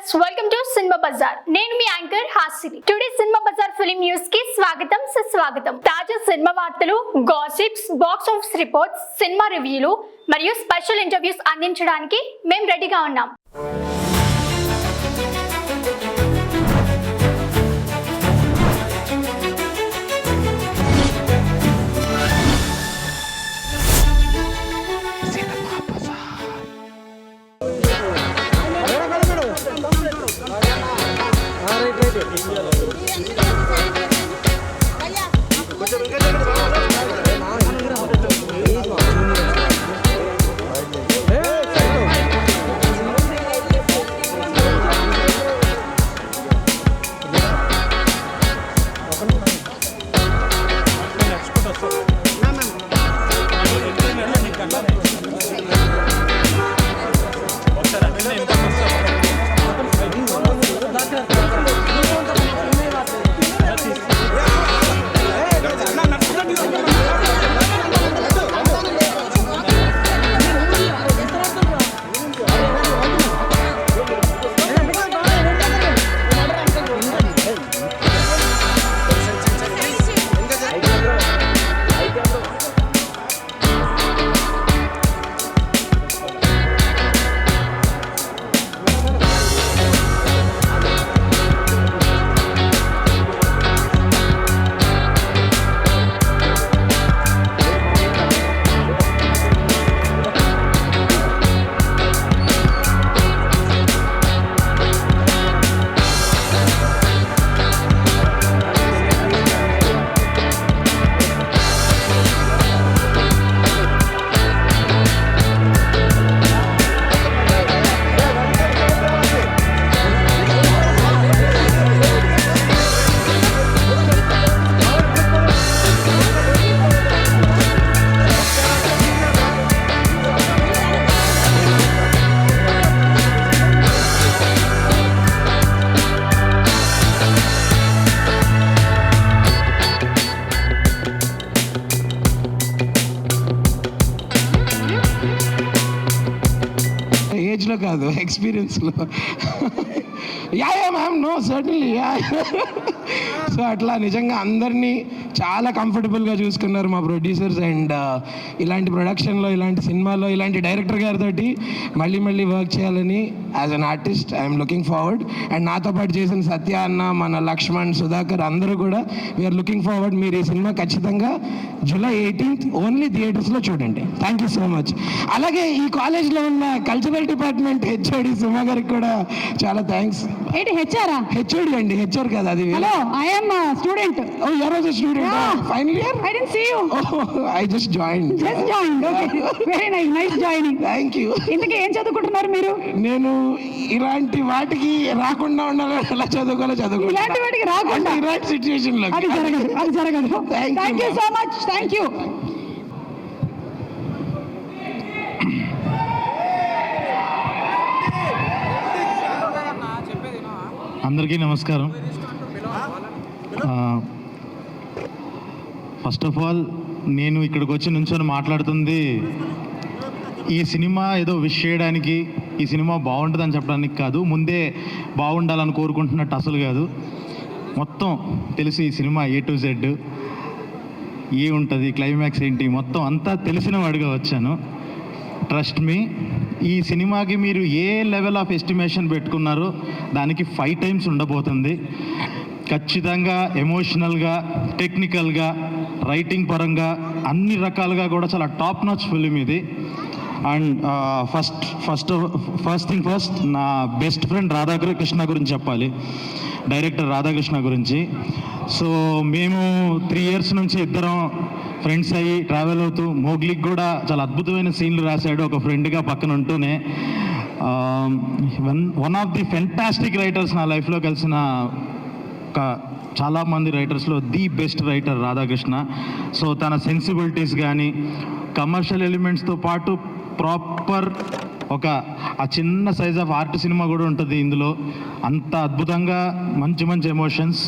Viewers, welcome to cinema bazaar. నేను మీ anchor Hasini. Today cinema bazaar film news కి స్వాగతం, సుస్వాగతం. తాజా సినిమా వార్తలు, gossips, box office reports, cinema రివ్యూలు మరియు స్పెషల్ ఇంటర్వ్యూస్ అందించడానికి మేము రెడీగా ఉన్నాం. ఏజ్లో కాదు, ఎక్స్పీరియన్స్లో. Yeah ma'am, no certainly yeah. So అట్లా నిజంగా అందరినీ చాలా కంఫర్టబుల్గా చూసుకున్నారు మా ప్రొడ్యూసర్స్. అండ్ ఇలాంటి ప్రొడక్షన్లో, ఇలాంటి సినిమాలో, ఇలాంటి డైరెక్టర్ గారితో మళ్ళీ మళ్ళీ వర్క్ చేయాలని as an artist I'm looking forward. And నాతో పాటు చేసిన సత్య అన్న, మన లక్ష్మణ్, సుధాకర్ అందరూ కూడా వీఆర్ లుకింగ్ ఫార్వర్డ్. మీరు ఈ సినిమా ఖచ్చితంగా July 18th ఓన్లీ థియేటర్స్లో చూడండి. Thank you so much. అలాగే ఈ కాలేజ్లో ఉన్న కల్చరల్ డిపార్ట్మెంట్ హెచ్ఓడి సుమా గారికి కూడా చాలా థ్యాంక్స్. ఏంటి హెచ్ఆరా? హెచ్ఓడి అండి, హెచ్ఆర్ కదా అది. Hello, I am student. Oh, you are also student. Final year. I didn't see you. I just joined. Okay, very nice, nice joining. Thank you. ఇంతకీ ఏం చదువుకుంటున్నారు మీరు? నేను ఇలాంటి వాటికి రాకుండా ఉండాలి, ఎలా చదువుకోవాలో చదువుకుంటా. ఇలాంటి వాటికి రాకుండా, ఇలాంటి సిచ్యువేషన్ లో అది జరగదు, అది జరగదు. Thank you so much, thank you. అందరికీ నమస్కారం. ఫస్ట్ ఆఫ్ ఆల్, నేను ఇక్కడికి వచ్చి నుంచొని మాట్లాడుతుంది ఈ సినిమా ఏదో విష్ చేయడానికి, ఈ సినిమా బాగుంటుందని చెప్పడానికి కాదు. ముందే బాగుండాలని కోరుకుంటున్నట్టు అసలు కాదు. మొత్తం తెలిసి ఈ సినిమా A to Z ఏ ఉంటుంది, క్లైమాక్స్ ఏంటి, మొత్తం అంతా తెలిసిన వాడిగా వచ్చాను. ట్రస్ట్ మీ, ఈ సినిమాకి మీరు ఏ లెవెల్ ఆఫ్ ఎస్టిమేషన్ పెట్టుకున్నారో దానికి 5 times ఉండబోతుంది. ఖచ్చితంగా ఎమోషనల్గా, టెక్నికల్గా, రైటింగ్ పరంగా అన్ని రకాలుగా కూడా చాలా టాప్ నాచ్ ఫిల్మ్ ఇది. అండ్ ఫస్ట్ థింగ్ ఫస్ట్, నా బెస్ట్ ఫ్రెండ్ రాధాకృష్ణ గురించి చెప్పాలి, డైరెక్టర్ రాధాకృష్ణ గురించి. సో మేము 3 years నుంచి ఇద్దరం ఫ్రెండ్స్ అయ్యి ట్రావెల్ అవుతూ, మోగ్లీకి కూడా చాలా అద్భుతమైన సీన్లు రాశాడు ఒక ఫ్రెండ్గా పక్కన ఉంటూనే. One of the fantastic writers నా లైఫ్లో కలిసిన చాలామంది రైటర్స్లో the best writer Radhakrishna. So తన సెన్సిబిలిటీస్ కానీ, కమర్షియల్ ఎలిమెంట్స్తో పాటు ప్రాపర్ ఒక ఆ చిన్న సైజ్ ఆఫ్ ఆర్ట్ సినిమా కూడా ఉంటుంది ఇందులో. అంత అద్భుతంగా మంచి మంచి ఎమోషన్స్,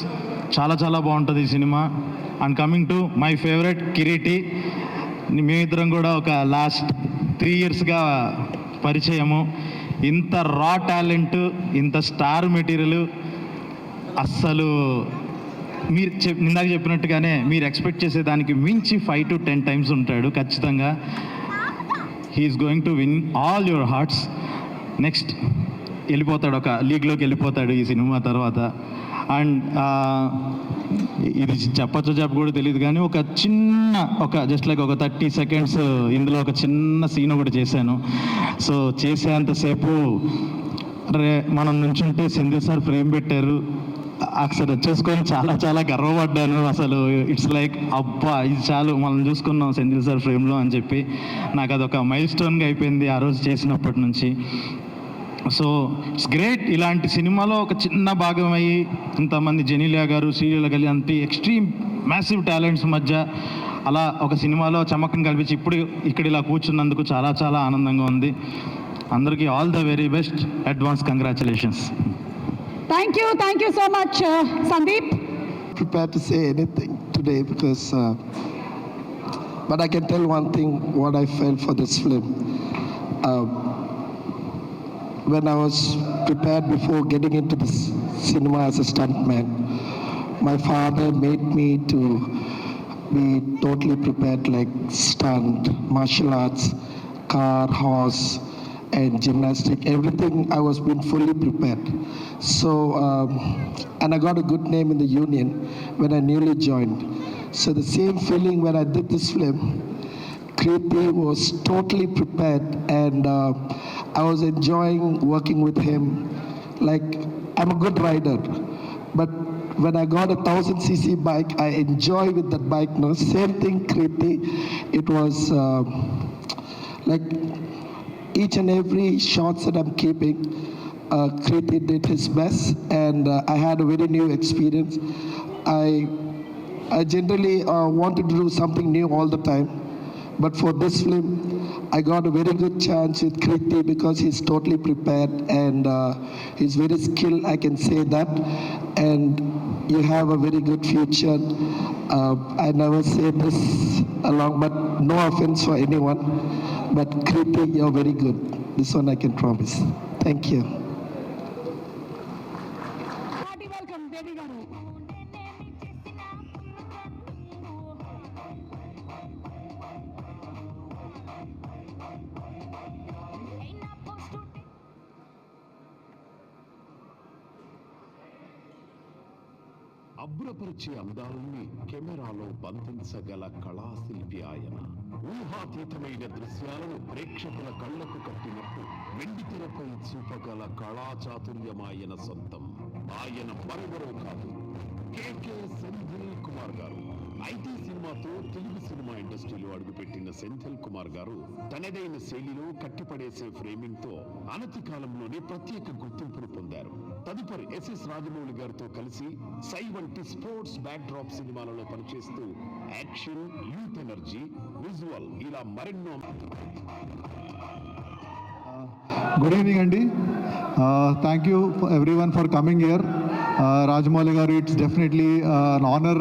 చాలా చాలా బాగుంటుంది ఈ సినిమా. And coming to my favourite Kiriti, మేమిద్దరం కూడా ఒక లాస్ట్ 3 yearsగా పరిచయము. ఇంత రా టాలెంట్, ఇంత స్టార్ మెటీరియల్ అస్సలు మీరు ఇందాక చెప్పినట్టుగానే మీరు ఎక్స్పెక్ట్ చేసే దానికి మించి 5 to 10 times ఉంటాడు ఖచ్చితంగా. He is going to win all your hearts. Next వెళ్ళిపోతాడు, ఒక లీగ్లోకి వెళ్ళిపోతాడు ఈ సినిమా తర్వాత. అండ్ ఇది చెప్పచ్చో చెప్పకూడదు తెలియదు కానీ ఒక జస్ట్ లైక్ ఒక 30 seconds ఇందులో ఒక చిన్న సీన్ ఒకటి చేశాను. సో చేసేంతసేపు మనం నుంచుంటే సెంధిల్ సార్ ఫ్రేమ్ పెట్టారు, అసలు చూసుకొని చాలా చాలా గర్వపడ్డాను. అసలు ఇట్స్ లైక్ అబ్బా ఇది చాలు మనం చూసుకున్నాం సెంధిల్ సార్ ఫ్రేమ్లో అని చెప్పి నాకు అదొక మైల్ స్టోన్గా అయిపోయింది ఆ రోజు చేసినప్పటి నుంచి. సో ఇట్స్ గ్రేట్ ఇలాంటి సినిమాలో ఒక చిన్న భాగం అయ్యి ఇంతమంది జెనీలియా గారు, శ్రీలీల కలిసి ఎక్స్ట్రీమ్ మ్యాసివ్ టాలెంట్స్ మధ్య అలా ఒక సినిమాలో చమకం కల్పించి ఇప్పుడు ఇక్కడ ఇలా కూర్చున్నందుకు చాలా చాలా ఆనందంగా ఉంది. అందరికీ all the very best, advance congratulations. Thank you so much, Sandeep. Prepared to say anything today because but I can tell one thing what I felt for this film. When I was prepared before getting into this cinema as a stuntman, my father made me to be totally prepared, like stunt, martial arts, car, horse and gymnastic, everything I was being fully prepared. So and I got a good name in the union when I newly joined. So the same feeling when I did this film, Kriti was totally prepared, and I was enjoying working with him. Like, I'm a good rider, but when I got a 1000cc bike, I enjoy with that bike. No, same thing, Kriti. It was like each and every shots that I'm keeping, Kriti did his best, and I had a very new experience. I generally wanted to do something new all the time, but for this film, I got a very good chance with Kriti because he's totally prepared and he's very skilled, I can say that, and you have a very good future. I never say this along, but no offense for anyone, but Kriti, you're very good. This one I can promise. Thank you. Hearty welcome, Devi garu. అబ్బురపరిచే అందాలని కెమెరాలో బంధించగల కళాశిల్పి ఆయన. ఊహాతీతమైన దృశ్యాలను ప్రేక్షకుల కళ్లకు కట్టినట్టు వెండితెరపై చూపగల కళా చాతుర్యమాయన సొంతం. ఆయన మరెవరో కాదు, కేకే సెంథిల్ కుమార్ గారు. ఐటీ సినిమాతో తెలుగు సినిమా ఇండస్ట్రీలో అడుగుపెట్టిన సెంథిల్ కుమార్ గారు తనదైన శైలిలో కట్టిపడేసే ఫ్రేమింగ్ తో అనతి కాలంలోనే ప్రత్యేక గుర్తింపును పొందారు. తదుపరి ఎస్ఎస్ రాజమౌళి గారితో కలిసి సై వంటి స్పోర్ట్స్ బ్యాక్ డ్రాప్ సినిమాలలో పనిచేస్తూ యాక్షన్, యూత్ ఎనర్జీ, విజువల్ ఇలా మరెన్నో. Good evening, Andy. Thank you everyone for coming here. Rajamouli garu, it's definitely an honor.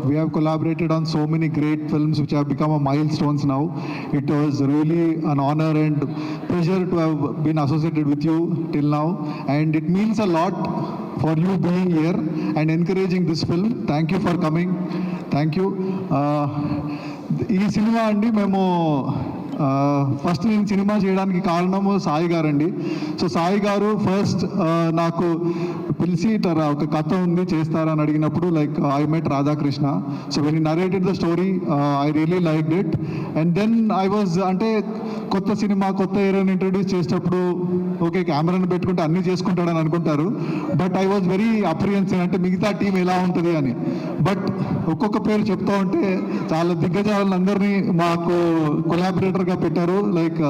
We have collaborated on so many great films which have become a milestones now. It was really an honor and pleasure to have been associated with you till now, and it means a lot for you being here and encouraging this film. Thank you for coming. Thank you. ఈ cinema అండి మేము first నేను cinema చేయడానికి కారణము సాయి గారు అండి. So Sai గారు first నాకు పిలిచి ఒక కథ ఉంది చేస్తారా అని అడిగినప్పుడు like I met Radhakrishna. So when he narrated the story I really liked it. And then I was అంటే కొత్త సినిమా కొత్త హీరోని ఇంట్రడ్యూస్ చేసేటప్పుడు ఓకే కెమెరాని పెట్టుకుంటే అన్నీ చేసుకుంటాడని అనుకుంటారు, బట్ ఐ వాజ్ వెరీ అప్రిహెన్సివ్ అంటే మిగతా టీం ఎలా ఉంటుంది అని. బట్ ఒక్కొక్క పేరు చెప్తా ఉంటే చాలా దిగ్గజాలందరినీ మాకు కొలాబరేటర్గా పెట్టారు. లైక్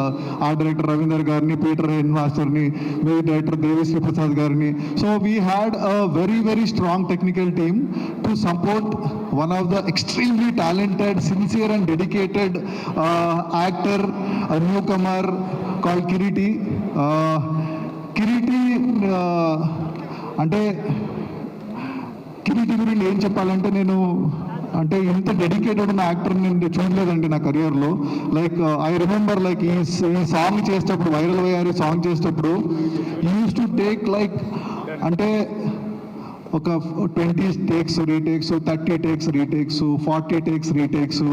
ఆర్ట్ డైరెక్టర్ రవీందర్ గారిని, పీటర్ హెన్ మాస్టర్ని, మ్యూజిక్ డైరెక్టర్ దేవిశ్రీ ప్రసాద్ గారిని. So we had a very very strong technical team to support one of the extremely talented, sincere and dedicated actor, a newcomer called Kiriti. Kiriti అంటే కిరీటి గురించి ఏం చెప్పాలంటే నేను అంటే ఇంత డెడికేటెడ్ ఉన్న యాక్టర్ నేను చూడలేదండి నా కెరియర్లో. లైక్ ఐ రిమెంబర్ లైక్ ఈ సాంగ్ చేసేటప్పుడు, వైరల్ అయ్యారు సాంగ్ చేసేటప్పుడు యూస్ టు టేక్ లైక్ అంటే ఒక 20 takes retakes, 30 takes retakes, 40 takes retakes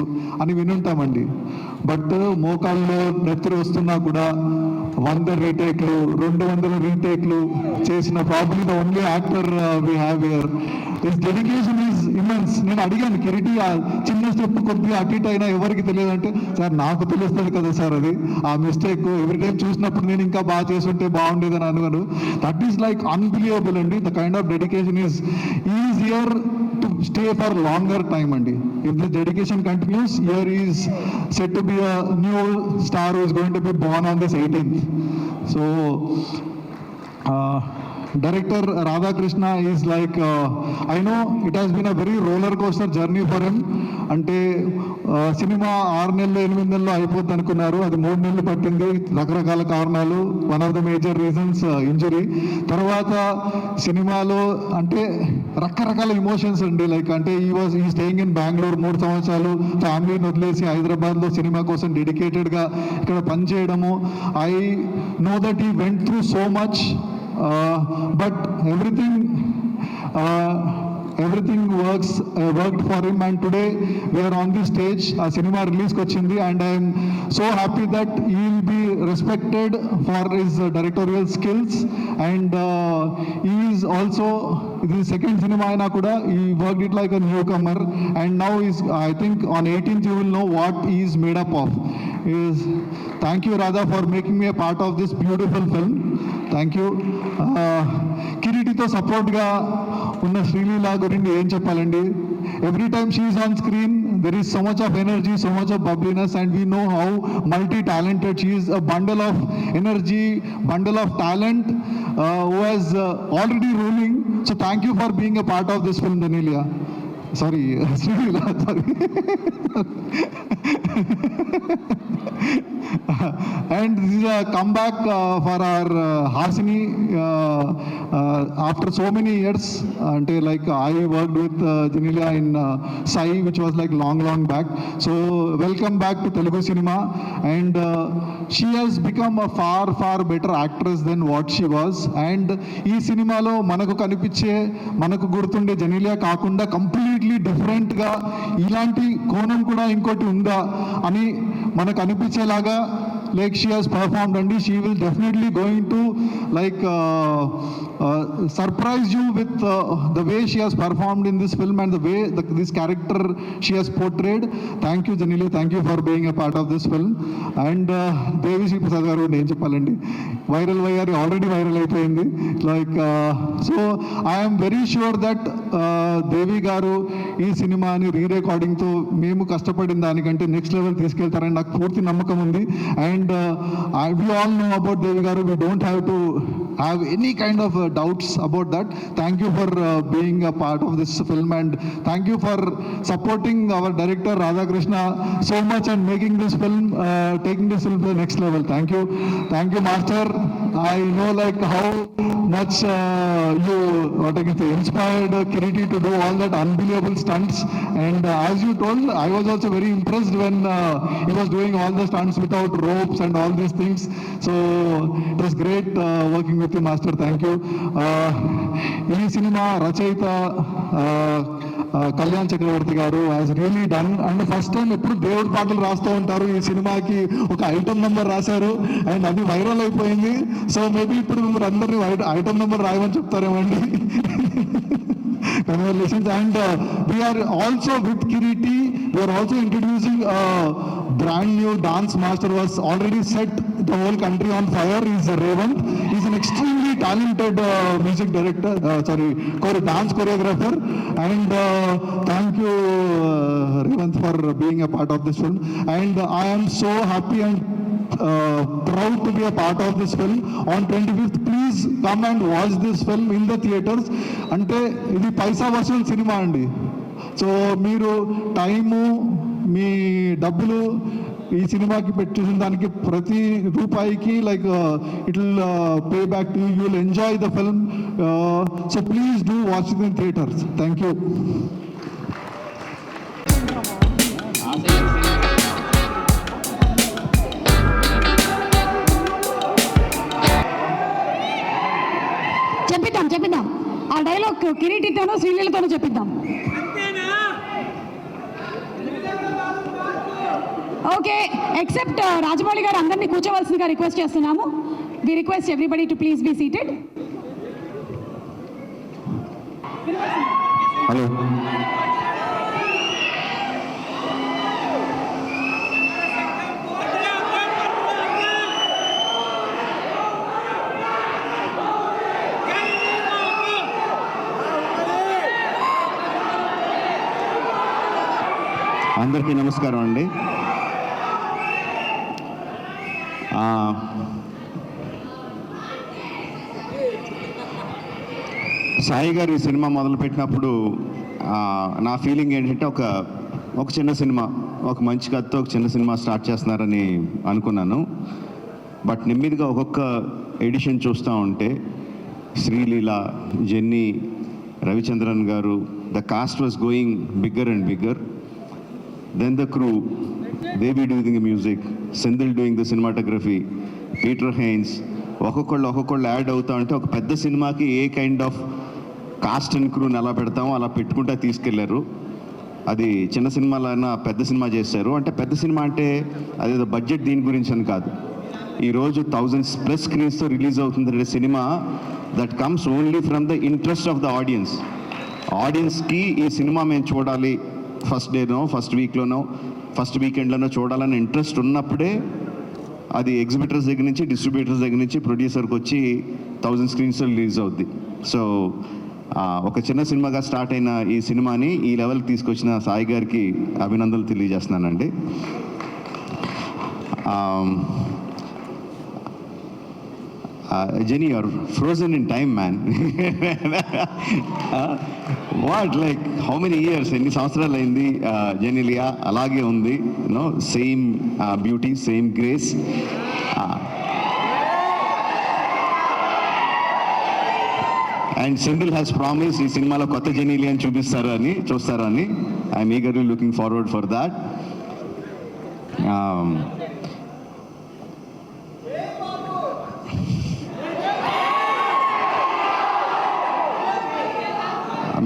అని వినుంటామండి. బట్ మోకాల్లో నెత్తురు వస్తున్నా కూడా 100 రీటేక్లు, 200 రీటేక్లు చేసిన probably the only actor we have here. His dedication is immense. నేను అడిగాను కిరీటి ఆ చిన్న స్టెప్ కొద్దిగా అటు ఇటు అయినా ఎవరికి తెలియదంటే, సార్ నాకు తెలుస్తుంది కదా సార్ అది ఆ మిస్టేక్ ఎవ్రీ టైం చూసినప్పుడు నేను ఇంకా బాగా చేస్తుంటే బాగుండేదని అనుకోను. దట్ ఈస్ లైక్ అన్బిలీవబుల్ అండి. The kind of dedication is here to stay for longer time అండి. If this dedication continues, here is set to be a new star who is going to be born on this 18th. So director Radhakrishna is like I know it has been a very roller coaster journey for him. అంటే cinema 6 నెలలు 8 నెలల్లో అయిపోద్ది అనుకున్నారు, అది 3 నెలలు పట్టింది. రకరకాల కారణాలు, one of the major reasons injury. తర్వాత సినిమాలో అంటే రకరకాల ఇమోషన్స్ అండి. లైక్ అంటే ఈ స్టేయింగ్ ఇన్ బెంగళూరు 3 సంవత్సరాలు, ఫ్యామిలీని వదిలేసి హైదరాబాద్లో సినిమా కోసం డెడికేటెడ్గా ఇక్కడ పనిచేయడము. ఐ నో దట్ ఈ went through so much, but everything worked for him, and today we are on this stage. A cinema release kochindi, and I am so happy that he will be respected for his directorial skills, and he is also, this is second cinema aina kuda he worked it like a newcomer, and now is, I think on 18th you will know what he is made up of. Thank you Radha for making me a part of this beautiful film. Thank you. కిరీటితో సపోర్ట్గా ఉన్న శ్రీలీల గురించి ఏం చెప్పాలండి. Every time she is on screen there is so much of energy, so much of bubbliness, and we know how multi talented she is. A bundle of energy, bundle of talent who has already ruling. So thank you for being a part of this film, Danelia. Sorry, Srila, sorry. And this is a comeback for our Hasini after so many years. Until like I worked with Danelia in Sai, which was like long back. So welcome back to Telugu cinema, and she has become a far better actress than what she was. And ఈ సినిమాలో మనకు కనిపించే, మనకు గుర్తుండే జనీలియా కాకుండా completely డిఫరెంట్గా ఇలాంటి కోణం కూడా ఇంకోటి ఉందా అని మనకు అనిపించేలాగా like she has performed, and she will definitely going to like surprise you with the way she has performed in this film and the way this character she has portrayed. Thank you Janelia, thank you for being a part of this film. And Devi Sri Prasad garu నేను చెప్పాలండి, viral అయ్యారు, already viral అయిపోయింది. Like so I am very sure that Devi garu ఈ సినిమాని రీరికార్డింగ్తో మేము కష్టపడిన దానికంటే next level తీసుకెళ్తారని నాకు పూర్తి నమ్మకం ఉంది. And we all know about Devi garu, we don't have to have any kind of doubts about that. Thank you for being a part of this film, and thank you for supporting our director Radhakrishna so much and making this film, taking this film to the next level. Thank you master. I know like how much you inspired Kiriti to do all that unbelievable stunts, and as you told, I was also very impressed when he was doing all the stunts without ropes and all these things. So it was great working with you master. Thank you. ఈ cinema రచయిత కళ్యాణ్ చక్రవర్తి గారు has really done, and first time ఎప్పుడు దేవుడి పాటలు రాస్తూ ఉంటారు. ఈ సినిమాకి ఒక ఐటమ్ నెంబర్ రాశారు, అండ్ అది వైరల్ అయిపోయింది. సో మేబీ ఇప్పుడు మీరు అందరినీ ఐటమ్ నెంబర్ రాయమని చెప్తారేమండి. Congratulations. And we are also with Kiriti, we are also introducing a brand new dance master who has already set the whole country on fire. He is Revant. He is an extremely talented music director, dance choreographer. And thank you Revant for being a part of this film. And I am so happy and proud to be a part of this film. On 25th, please come and watch this film in the theaters. అంటే ఇది పైసా వసూలు cinema అండి. So మీరు time, మీ డబ్బులు ఈ సినిమాకి పెట్టిన దానికి ప్రతి రూపాయికి like it will pay back to you will enjoy the film. So please do watch it in theatres. Thank you. చెప్పిద్దాం ఆ డైలాగ్ కిరీటితోనూ శ్రీలీలతోనూ చెప్పిద్దాం. ఓకే, ఎక్సెప్ట్ రాజమౌళి గారు అందరినీ కూర్చోవలసిందిగా రిక్వెస్ట్ చేస్తున్నాము. We request everybody to please be seated. Hello, అందరికీ నమస్కారం అండి. సాయి గారు ఈ సినిమా మొదలుపెట్టినప్పుడు నా ఫీలింగ్ ఏంటంటే ఒక చిన్న సినిమా, ఒక మంచి కథతో ఒక చిన్న సినిమా స్టార్ట్ చేస్తున్నారని అనుకున్నాను. బట్ నెమ్మదిగా ఒక్కొక్క ఎడిషన్ చూస్తూ ఉంటే శ్రీలీల, జెన్నీ, రవిచంద్రన్ గారు, the cost was going bigger and bigger. Then the crew, Devi doing the music, Sendil doing the cinematography, Peter Haynes, ఒక్కొక్కళ్ళు యాడ్ అవుతా ఉంటే ఒక పెద్ద సినిమాకి ఏ కైండ్ ఆఫ్ కాస్ట్ అండ్ క్రూని ఎలా పెడతామో అలా పెట్టుకుంటా తీసుకెళ్లారు. అది చిన్న సినిమాలైనా పెద్ద సినిమా చేశారు. అంటే పెద్ద సినిమా అంటే అదేదో బడ్జెట్ దీని గురించి అని కాదు. ఈరోజు 1000+ స్క్రీన్స్తో రిలీజ్ అవుతుంది cinema that comes only from the interest of the ఆడియన్స్కి ఈ సినిమా మేము చూడాలి, ఫస్ట్ డేనో, ఫస్ట్ వీక్లోనో, ఫస్ట్ వీకెండ్లోనో చూడాలని ఇంట్రెస్ట్ ఉన్నప్పుడే అది ఎగ్జిబిటర్స్ దగ్గర నుంచి, డిస్ట్రిబ్యూటర్స్ దగ్గర నుంచి ప్రొడ్యూసర్కి వచ్చి 1000 స్క్రీన్స్లో రిలీజ్ అవుద్ది. సో ఒక చిన్న సినిమాగా స్టార్ట్ అయిన ఈ సినిమాని ఈ లెవెల్కి తీసుకొచ్చిన సాయి గారికి అభినందనలు తెలియజేస్తున్నానండి. Jenny, you're frozen in time, man. What, like, how many years? ఎన్ని సంవత్సరాలు అయింది జెనీలియా? అలాగే ఉంది, you know, same beauty, same grace. And Senthil has promise ఈ సినిమాలో కొత్త జెనీలియాని చూస్తారని I'm eagerly looking forward for that.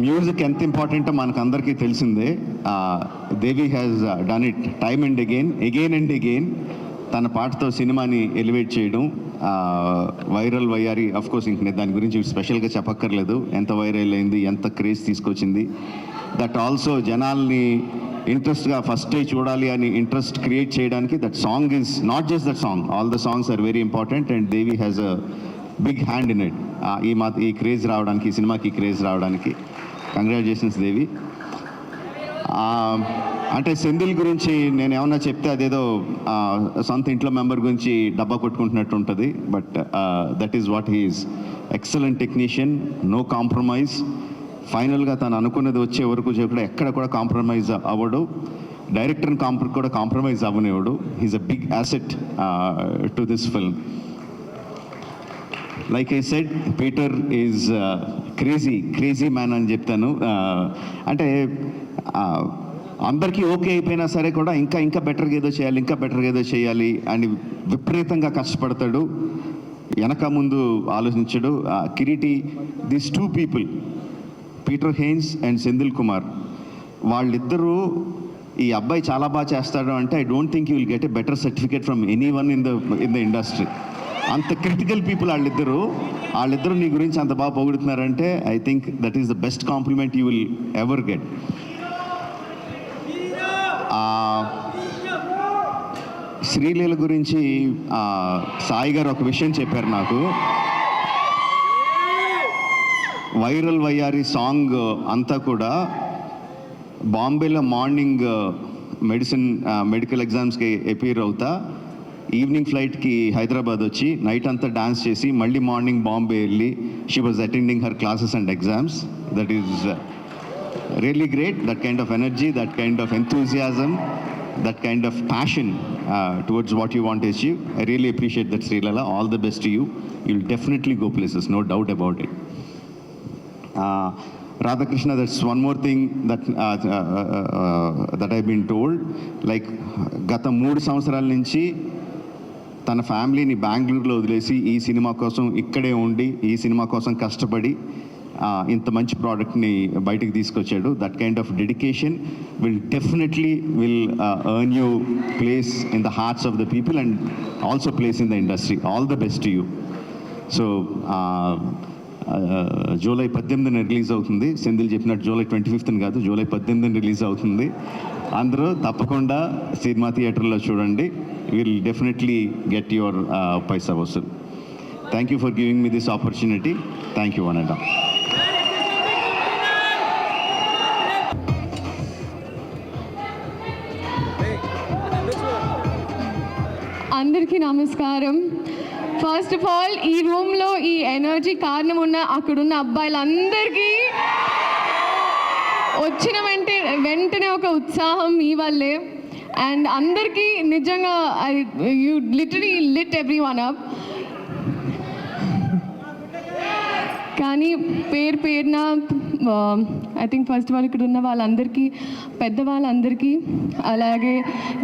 Music ఎంత ఇంపార్టెంటో మనకు అందరికీ తెలిసిందే. Devi has done it time and again and again. తన పాటతో సినిమాని ఎలివేట్ చేయడం, వైరల్ వయ్యారి, అఫ్ కోర్స్ ఇంక నేను దాని గురించి స్పెషల్గా చెప్పక్కర్లేదు. ఎంత వైరల్ అయింది, ఎంత క్రేజ్ తీసుకొచ్చింది. దట్ ఆల్సో జనాల్ని ఇంట్రెస్ట్గా ఫస్ట్ డే చూడాలి అని ఇంట్రెస్ట్ క్రియేట్ చేయడానికి that song is not just that song, all the songs are very important and Devi has a big hand in it. ఈ క్రేజ్ రావడానికి, ఈ సినిమాకి క్రేజ్ రావడానికి కంగ్రాచులేషన్స్ దేవి. అంటే సెంధిల్ గురించి నేను ఏమన్నా చెప్తే అదేదో సొంత ఇంట్లో మెంబర్ గురించి డబ్బా కొట్టుకుంటున్నట్టు ఉంటుంది. But that is what he is. Excellent technician, no compromise. ఫైనల్గా తను అనుకున్నది వచ్చే వరకు కూడా ఎక్కడ కూడా కాంప్రమైజ్ అవ్వడు. డైరెక్టర్ని కూడా కాంప్రమైజ్ అవ్వనివ్వడు. He's a big asset to this film. Like I said, Peter is crazy man అని చెప్తాను. అంటే అందరికీ ఓకే అయిపోయినా సరే కూడా ఇంకా బెటర్గా ఏదో చేయాలి అని విపరీతంగా కష్టపడతాడు. వెనక ముందు ఆలోచించడు. Kireeti, this 2 people, Peter Hein and Senthil Kumar, వాళ్ళిద్దరూ ఈ అబ్బాయి చాలా బాగా చేస్తాడు అంటే I don't think you will get a better certificate from anyone in the industry. అంత క్రిటికల్ పీపుల్ వాళ్ళిద్దరూ నీ గురించి అంత బాగా పొగుడుతున్నారంటే I think that is the best compliment you will ever get. Sreeleela గురించి సాయి గారు ఒక విషయం చెప్పారు నాకు. వైరల్ వయ్యారి సాంగ్ అంతా కూడా బాంబేలో మార్నింగ్ మెడికల్ ఎగ్జామ్స్కి అపీర్ అవుతా, ఈవినింగ్ ఫ్లైట్కి హైదరాబాద్ వచ్చి నైట్ అంతా డాన్స్ చేసి మళ్ళీ మార్నింగ్ బాంబే వెళ్ళి she was attending her classes and exams. That is really great. That kind of energy, that kind of enthusiasm, that kind of passion towards what you want to achieve. I really appreciate that, Srilala. All the best to you. You'll definitely go places, no doubt about it. Radhakrishna, that's one more thing that I've been told. Like, గత 3 సంవత్సరాల నుంచి తన ఫ్యామిలీని బెంగళూరులో వదిలేసి ఈ cinema కోసం ఇక్కడే ఉండి ఈ సినిమా కోసం కష్టపడి ఇంత మంచి ప్రోడక్ట్ని బయటకు తీసుకొచ్చాడు. That kind of dedication will definitely earn you place in the hearts of the people and also place in the industry. All the best to you. So July 18న రిలీజ్ అవుతుంది. సెంధిల్ చెప్పినట్టు జూలై 25న కాదు, జూలై 18న release అవుతుంది. అందరూ తప్పకుండా cinema థియేటర్లో చూడండి. Will definitely get your paisa vasool. Thank you for giving me this opportunity. Thank you one and all. అందరికీ నమస్కారం. ఫస్ట్ ఆఫ్ ఆల్ ఈ రూమ్లో ఈ ఎనర్జీ కారణం ఉన్న అక్కడున్న అబ్బాయిలందరికీ వచ్చిన వెంటనే ఒక ఉత్సాహం మీ వల్లే. అండ్ అందరికీ నిజంగా you literally lit everyone up. కానీ పేరున I think first of all ఇక్కడ ఉన్న వాళ్ళందరికీ, పెద్దవాళ్ళందరికీ, అలాగే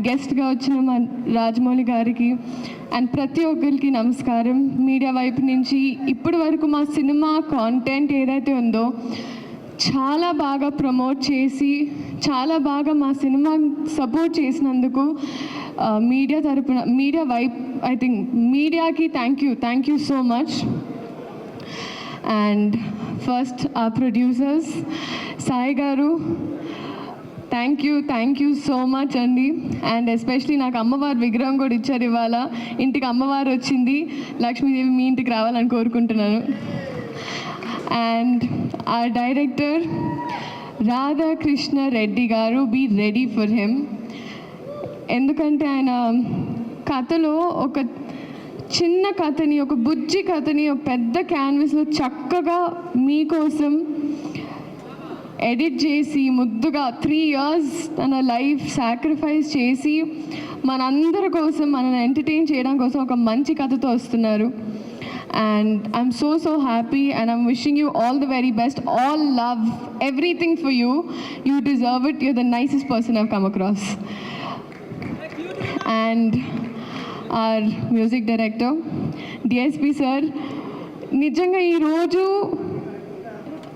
గెస్ట్గా వచ్చిన మా రాజమౌళి గారికి అండ్ ప్రతి ఒక్కరికి నమస్కారం. మీడియా వైపు నుంచి ఇప్పటి వరకు మా సినిమా కాంటెంట్ ఏదైతే ఉందో చాలా బాగా ప్రమోట్ చేసి చాలా బాగా మా సినిమా సపోర్ట్ చేసినందుకు మీడియా తరపున, మీడియా వైపు ఐ థింక్ మీడియాకి thank you so much. And first ఆ ప్రొడ్యూసర్స్ సాయి గారు, థ్యాంక్ యూ సో మచ్ అండి. అండ్ ఎస్పెషలీ నాకు అమ్మవారి విగ్రహం కూడా ఇచ్చారు ఇవాళ. ఇంటికి అమ్మవారు వచ్చింది, లక్ష్మీదేవి మీ ఇంటికి రావాలని కోరుకుంటున్నాను. అండ్ ఆ డైరెక్టర్ రాధాకృష్ణ రెడ్డి గారు, బీ రెడీ ఫర్ హిమ్. ఎందుకంటే ఆయన కథలో ఒక చిన్న కథని, ఒక బుజ్జి కథని ఒక పెద్ద క్యాన్వాస్లో చక్కగా మీకోసం ఎడిట్ చేసి ముద్దుగా 3 years తన లైఫ్ సాక్రిఫైస్ చేసి మనందరి కోసం, మనల్ని ఎంటర్టైన్ చేయడం కోసం ఒక మంచి కథతో వస్తున్నారు. And I'm so happy and I'm wishing you all the very best. All love, everything for you. You deserve it. You're the nicest person I've come across. And our music director, DSP sir, నిజంగా ఈరోజు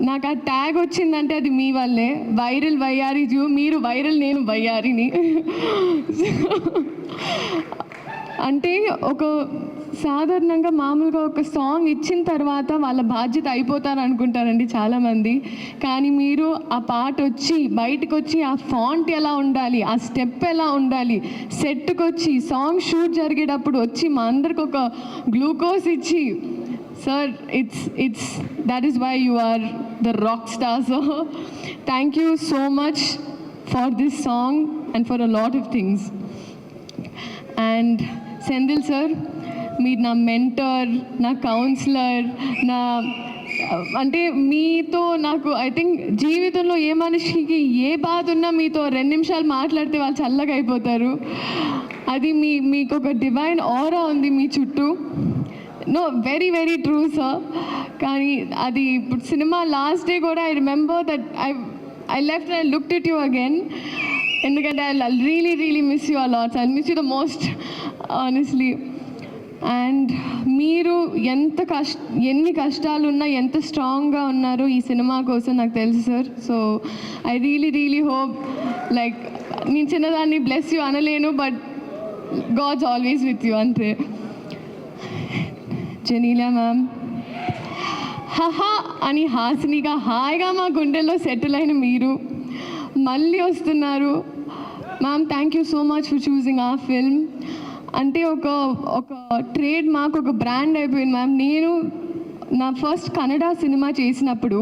నాకు ఆ tag వచ్చిందంటే అది మీ వల్లే. Viral వయ్యారి zoo, మీరు viral, నేను వయ్యారిని. అంటే ఒక సాధారణంగా మామూలుగా ఒక సాంగ్ ఇచ్చిన తర్వాత వాళ్ళ బాధ్యత అయిపోతారు అనుకుంటారండి చాలామంది. కానీ మీరు ఆ పాట వచ్చి బయటకు వచ్చి ఆ ఫాంట్ ఎలా ఉండాలి, ఆ స్టెప్ ఎలా ఉండాలి, సెట్కి వచ్చి సాంగ్ షూట్ జరిగేటప్పుడు వచ్చి మా అందరికి ఒక గ్లూకోజ్ ఇచ్చి, sir it's that is why you are the rock star. So thank you so much for this song and for a lot of things. And Senthil sir, మీరు నా మెంటర్, నా కౌన్సిలర్, నా అంటే మీతో నాకు ఐ థింక్ జీవితంలో ఏ మనిషికి ఏ బాధ ఉన్నా మీతో 2 నిమిషాలు మాట్లాడితే వాళ్ళు చల్లగా అయిపోతారు. అది మీకు ఒక డివైన్ ఆరా ఉంది మీ చుట్టూ. No, very true sir. కానీ అది ఇప్పుడు సినిమా లాస్ట్ డే కూడా I remember that I left and I looked at you again. ఎందుకంటే I really miss you a lot. I miss you the most honestly. అండ్ మీరు ఎన్ని కష్టాలు ఉన్నా ఎంత స్ట్రాంగ్గా ఉన్నారో ఈ సినిమా కోసం నాకు తెలుసు sir. So I really hope, like నేను చిన్నదాన్ని బ్లెస్ యూ అనలేను, but God's always with you అంతే. జెనీలియా మ్యామ్, హహా అని హాసినిగా హాయిగా మా గుండెల్లో సెటిల్ అయిన మీరు మళ్ళీ వస్తున్నారు. Ma'am, thank you so much for choosing ఆ ఫిల్మ్. అంటే ఒక ట్రేడ్ మార్క్, ఒక బ్రాండ్ అయిపోయింది మ్యామ్. నేను నా ఫస్ట్ కన్నడ సినిమా చేసినప్పుడు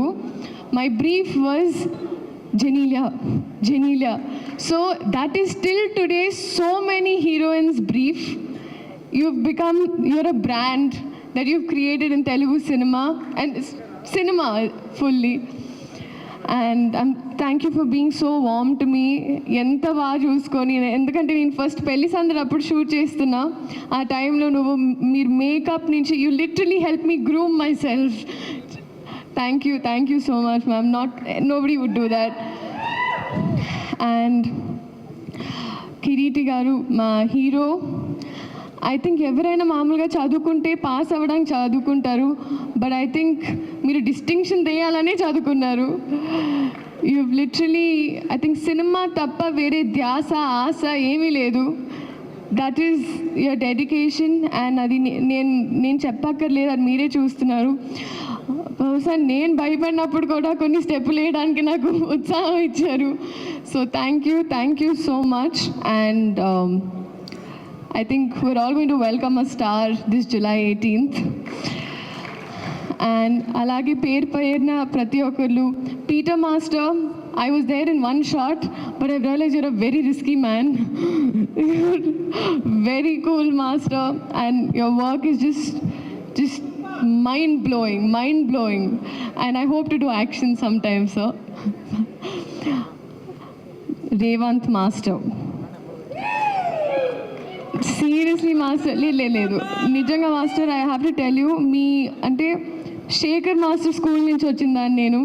my brief was Genelia. So that is still today so many heroines brief. you're a brand that you've created in Telugu cinema and cinema fully. And thank you for being so warm to me. ఎంత బాగా చూసుకొని, ఎందుకంటే నేను first పెళ్లి సందడి అప్పుడు shoot చేస్తున్నా. ఆ టైంలో మీరు మేకప్ నుంచి you literally help me groom myself. Thank you so much ma'am. Nobody would do that. And Kiriti garu, మా హీరో, ఐ థింక్ ఎవరైనా మామూలుగా చదువుకుంటే పాస్ అవ్వడానికి చదువుకుంటారు, బట్ ఐ థింక్ మీరు డిస్టింక్షన్ తీయాలనే చదువుకున్నారు. You literally I think cinema తప్ప వేరే ధ్యాస ఆశ ఏమీ లేదు. That is your dedication and అది నేను చెప్పక్కర్లేదు, అది మీరే చూస్తున్నారు. బహుశా నేను భయపడినప్పుడు కూడా కొన్ని స్టెప్పులు వేయడానికి నాకు ఉత్సాహం ఇచ్చారు. So thank you so much. And I think we're all going to welcome a star this July 18th. And alagi పేరున ప్రతి ఒక్కరు, Peter Master, I was there in one shot, but I realized you're a very risky man. Very cool, Master, and your work is just mind-blowing. And I hope to do action sometime, sir. Revant Master. Seriously master, లేదు నిజంగా master, I have to tell you, మీ అంటే Shekhar master school నుంచి వచ్చిందాన్ని నేను,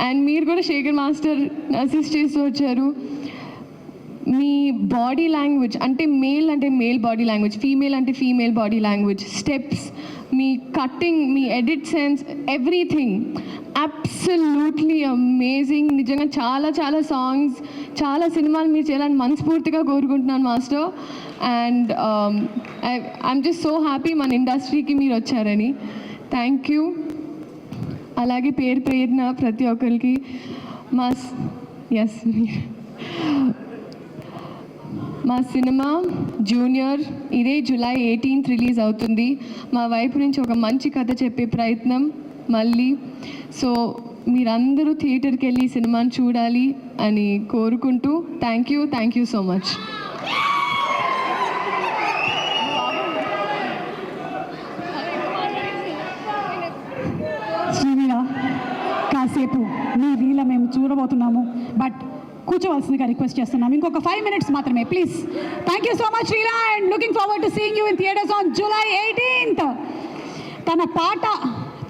and మీరు కూడా Shekhar master assist చేస్తూ వచ్చారు. మీ బాడీ లాంగ్వేజ్ అంటే మేల్ బాడీ లాంగ్వేజ్, ఫీమేల్ అంటే ఫీమేల్ బాడీ లాంగ్వేజ్, స్టెప్స్, మీ కట్టింగ్, మీ edit sense, everything absolutely amazing. నిజంగా చాలా సాంగ్స్, చాలా సినిమాలు మీరు చేయాలని మనస్ఫూర్తిగా కోరుకుంటున్నాను master. And I'm just so happy మన ఇండస్ట్రీకి మీరు వచ్చారని. Thank you. అలాగే పేరున ప్రతి ఒక్కరికి మా సినిమా జూనియర్ ఇదే July 18th రిలీజ్ అవుతుంది. మా వైపు నుంచి ఒక మంచి కథ చెప్పే ప్రయత్నం మళ్ళీ. సో మీరందరూ థియేటర్కి వెళ్ళి సినిమాని చూడాలి అని కోరుకుంటూ thank you so much. Sriveera, కాసేపు మీ లీల మేము చూడబోతున్నాము, బట్ కూర్చోవలసిందిగా రిక్వెస్ట్ చేస్తున్నాము. ఇంకొక 5 minutes మాత్రమే please. Thank you so much Sreela, and looking forward to seeing you in theatres on July 18th. తన పాట,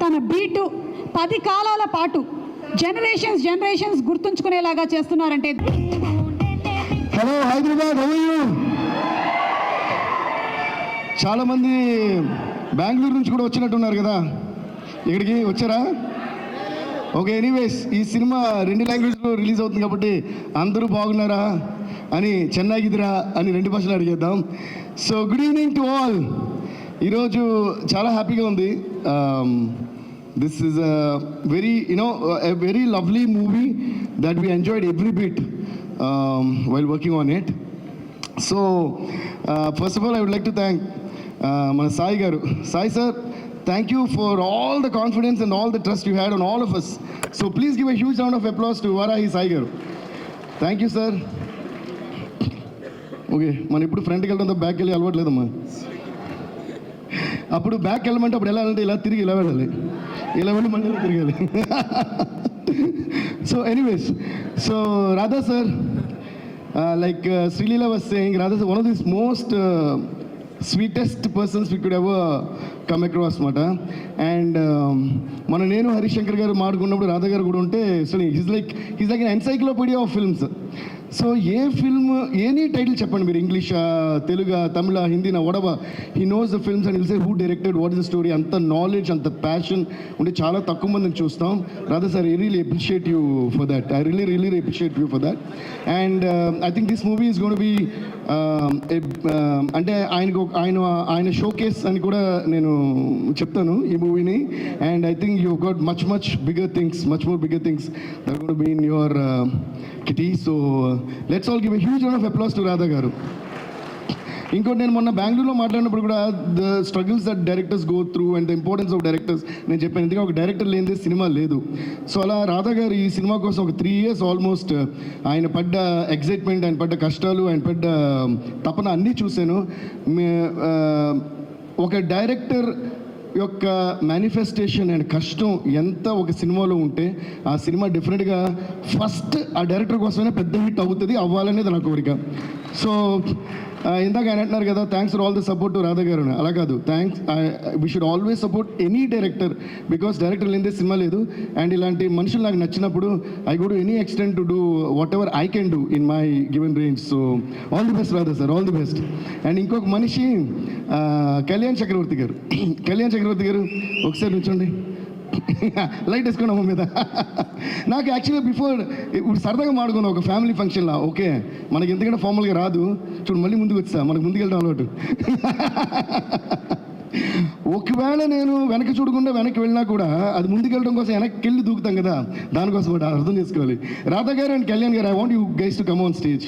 తన బీటు 10 కాలాల పాటు జనరేషన్స్ గుర్తుంచుకునేలాగా చేస్తున్నారంటే. Hello Hyderabad, how are you? చాలామంది బెంగళూరు నుంచి కూడా వచ్చినట్టున్నారు కదా, ఇక్కడికి వచ్చారా? ఓకే, ఎనీవేస్ ఈ సినిమా 2 లాంగ్వేజ్లో రిలీజ్ అవుతుంది కాబట్టి అందరూ బాగున్నారా అని, చెన్నైకిదిరా అని 2 భాషలు అడిగేద్దాం. So good evening to all. ఈరోజు చాలా హ్యాపీగా ఉంది. This is a very lovely movie that we enjoyed every bit while working on it. So first of all I would like to thank మన సాయి గారు. Sai sir, thank you for all the confidence and all the trust you had on all of us. So please give a huge round of applause to Varahi Sai garu. Thank you sir. Okay, మనం ఇప్పుడు ఫ్రంట్కి వెళ్ళడంతో బ్యాక్కి వెళ్ళి అలవాట్లేదమ్మా. అప్పుడు back వెళ్ళమంటే అప్పుడు ఎలా అంటే ఇలా తిరిగి ఇలా వెళ్ళాలి, ఇలా వెళ్ళి మళ్ళీ తిరగాలి. So anyways, so Radha sir, like Srilila was saying, Radha is one of these most sweetest persons we could ever come across మాట. అండ్ మన నేను హరిశంకర్ గారు మాట్లాడుకున్నప్పుడు రాధా గారు కూడా ఉంటే, so he's like an encyclopedia of films. So a film, any title చెప్పండి మీరు, ఇంగ్లీషా, తెలుగా, తమిళ, హిందీనా, వడబా, he knows the films and will say who directed, what is the story. అంత నాలెడ్జ్, అంత ప్యాషన్ ఉంటే చాలా తక్కువ మందిని చూస్తాం. Radha sir, I really appreciate you for that. I really appreciate you for that. And I think this movie is gonna be అంటే ఆయన showcase అని కూడా నేను చెప్తాను ఈ మూవీని. And I think you got much much more bigger things that are going to be in your kitty. So let's all give a huge round of applause to Radha garu. ఇంకోటి, నేను మొన్న బెంగళూరులో మాట్లాడినప్పుడు కూడా the struggles that directors go through and the importance of directors నేను చెప్పాను. ఎందుకంటే ఒక డైరెక్టర్ లేనిదే సినిమా లేదు. సో అలా రాధా గారు ఈ సినిమా కోసం ఒక 3 years ఆల్మోస్ట్ ఆయన పడ్డ ఎగ్జైట్మెంట్, ఆయన పడ్డ కష్టాలు, ఆయన పడ్డ తపన అన్నీ చూశాను. ఒక డైరెక్టర్ యొక్క మేనిఫెస్టేషన్ అండ్ కష్టం ఎంత ఒక సినిమాలో ఉంటే ఆ సినిమా డెఫినెట్గా ఫస్ట్ ఆ డైరెక్టర్ కోసమైనా పెద్ద హిట్ అవుతుంది, అవ్వాలనేది నా కోరిక. సో ఇందాక ఆయన అంటున్నారు కదా thanks for all the support to Radha గారు. అలా కాదు, thanks we should always support any director, because director లేనిదే సినిమా లేదు. అండ్ ఇలాంటి మనుషులు నాకు నచ్చినప్పుడు I go to any extent to do what ever I can do in my given range. So all the best Radha sir, all the best. And ఇంకొక మనిషి కళ్యాణ్ చక్రవర్తి గారు. కళ్యాణ్ చక్రవర్తి గారు ఒకసారి నుంచోండి, లైట్ వేసుకోండి అమ్మ మీద. నాకు యాక్చువల్గా బిఫోర్ ఇప్పుడు సరదాగా మాడుకున్నాం ఒక ఫ్యామిలీ ఫంక్షన్లో. ఓకే మనకి ఎందుకంటే ఫార్మల్గా రాదు, చూడు మళ్ళీ ముందుకు వచ్చా, మనకు ముందుకెళ్ళడం అలవాటు. ఒకవేళ నేను వెనక్కి చూడకుండా వెనక్కి వెళ్ళినా కూడా అది ముందుకెళ్ళడం కోసం వెనక్కి వెళ్ళి దూకుతాం కదా, దానికోసం కూడా అర్థం చేసుకోవాలి. రాధా గారు అండ్ కళ్యాణ్ గారు, I want you guys to come on stage.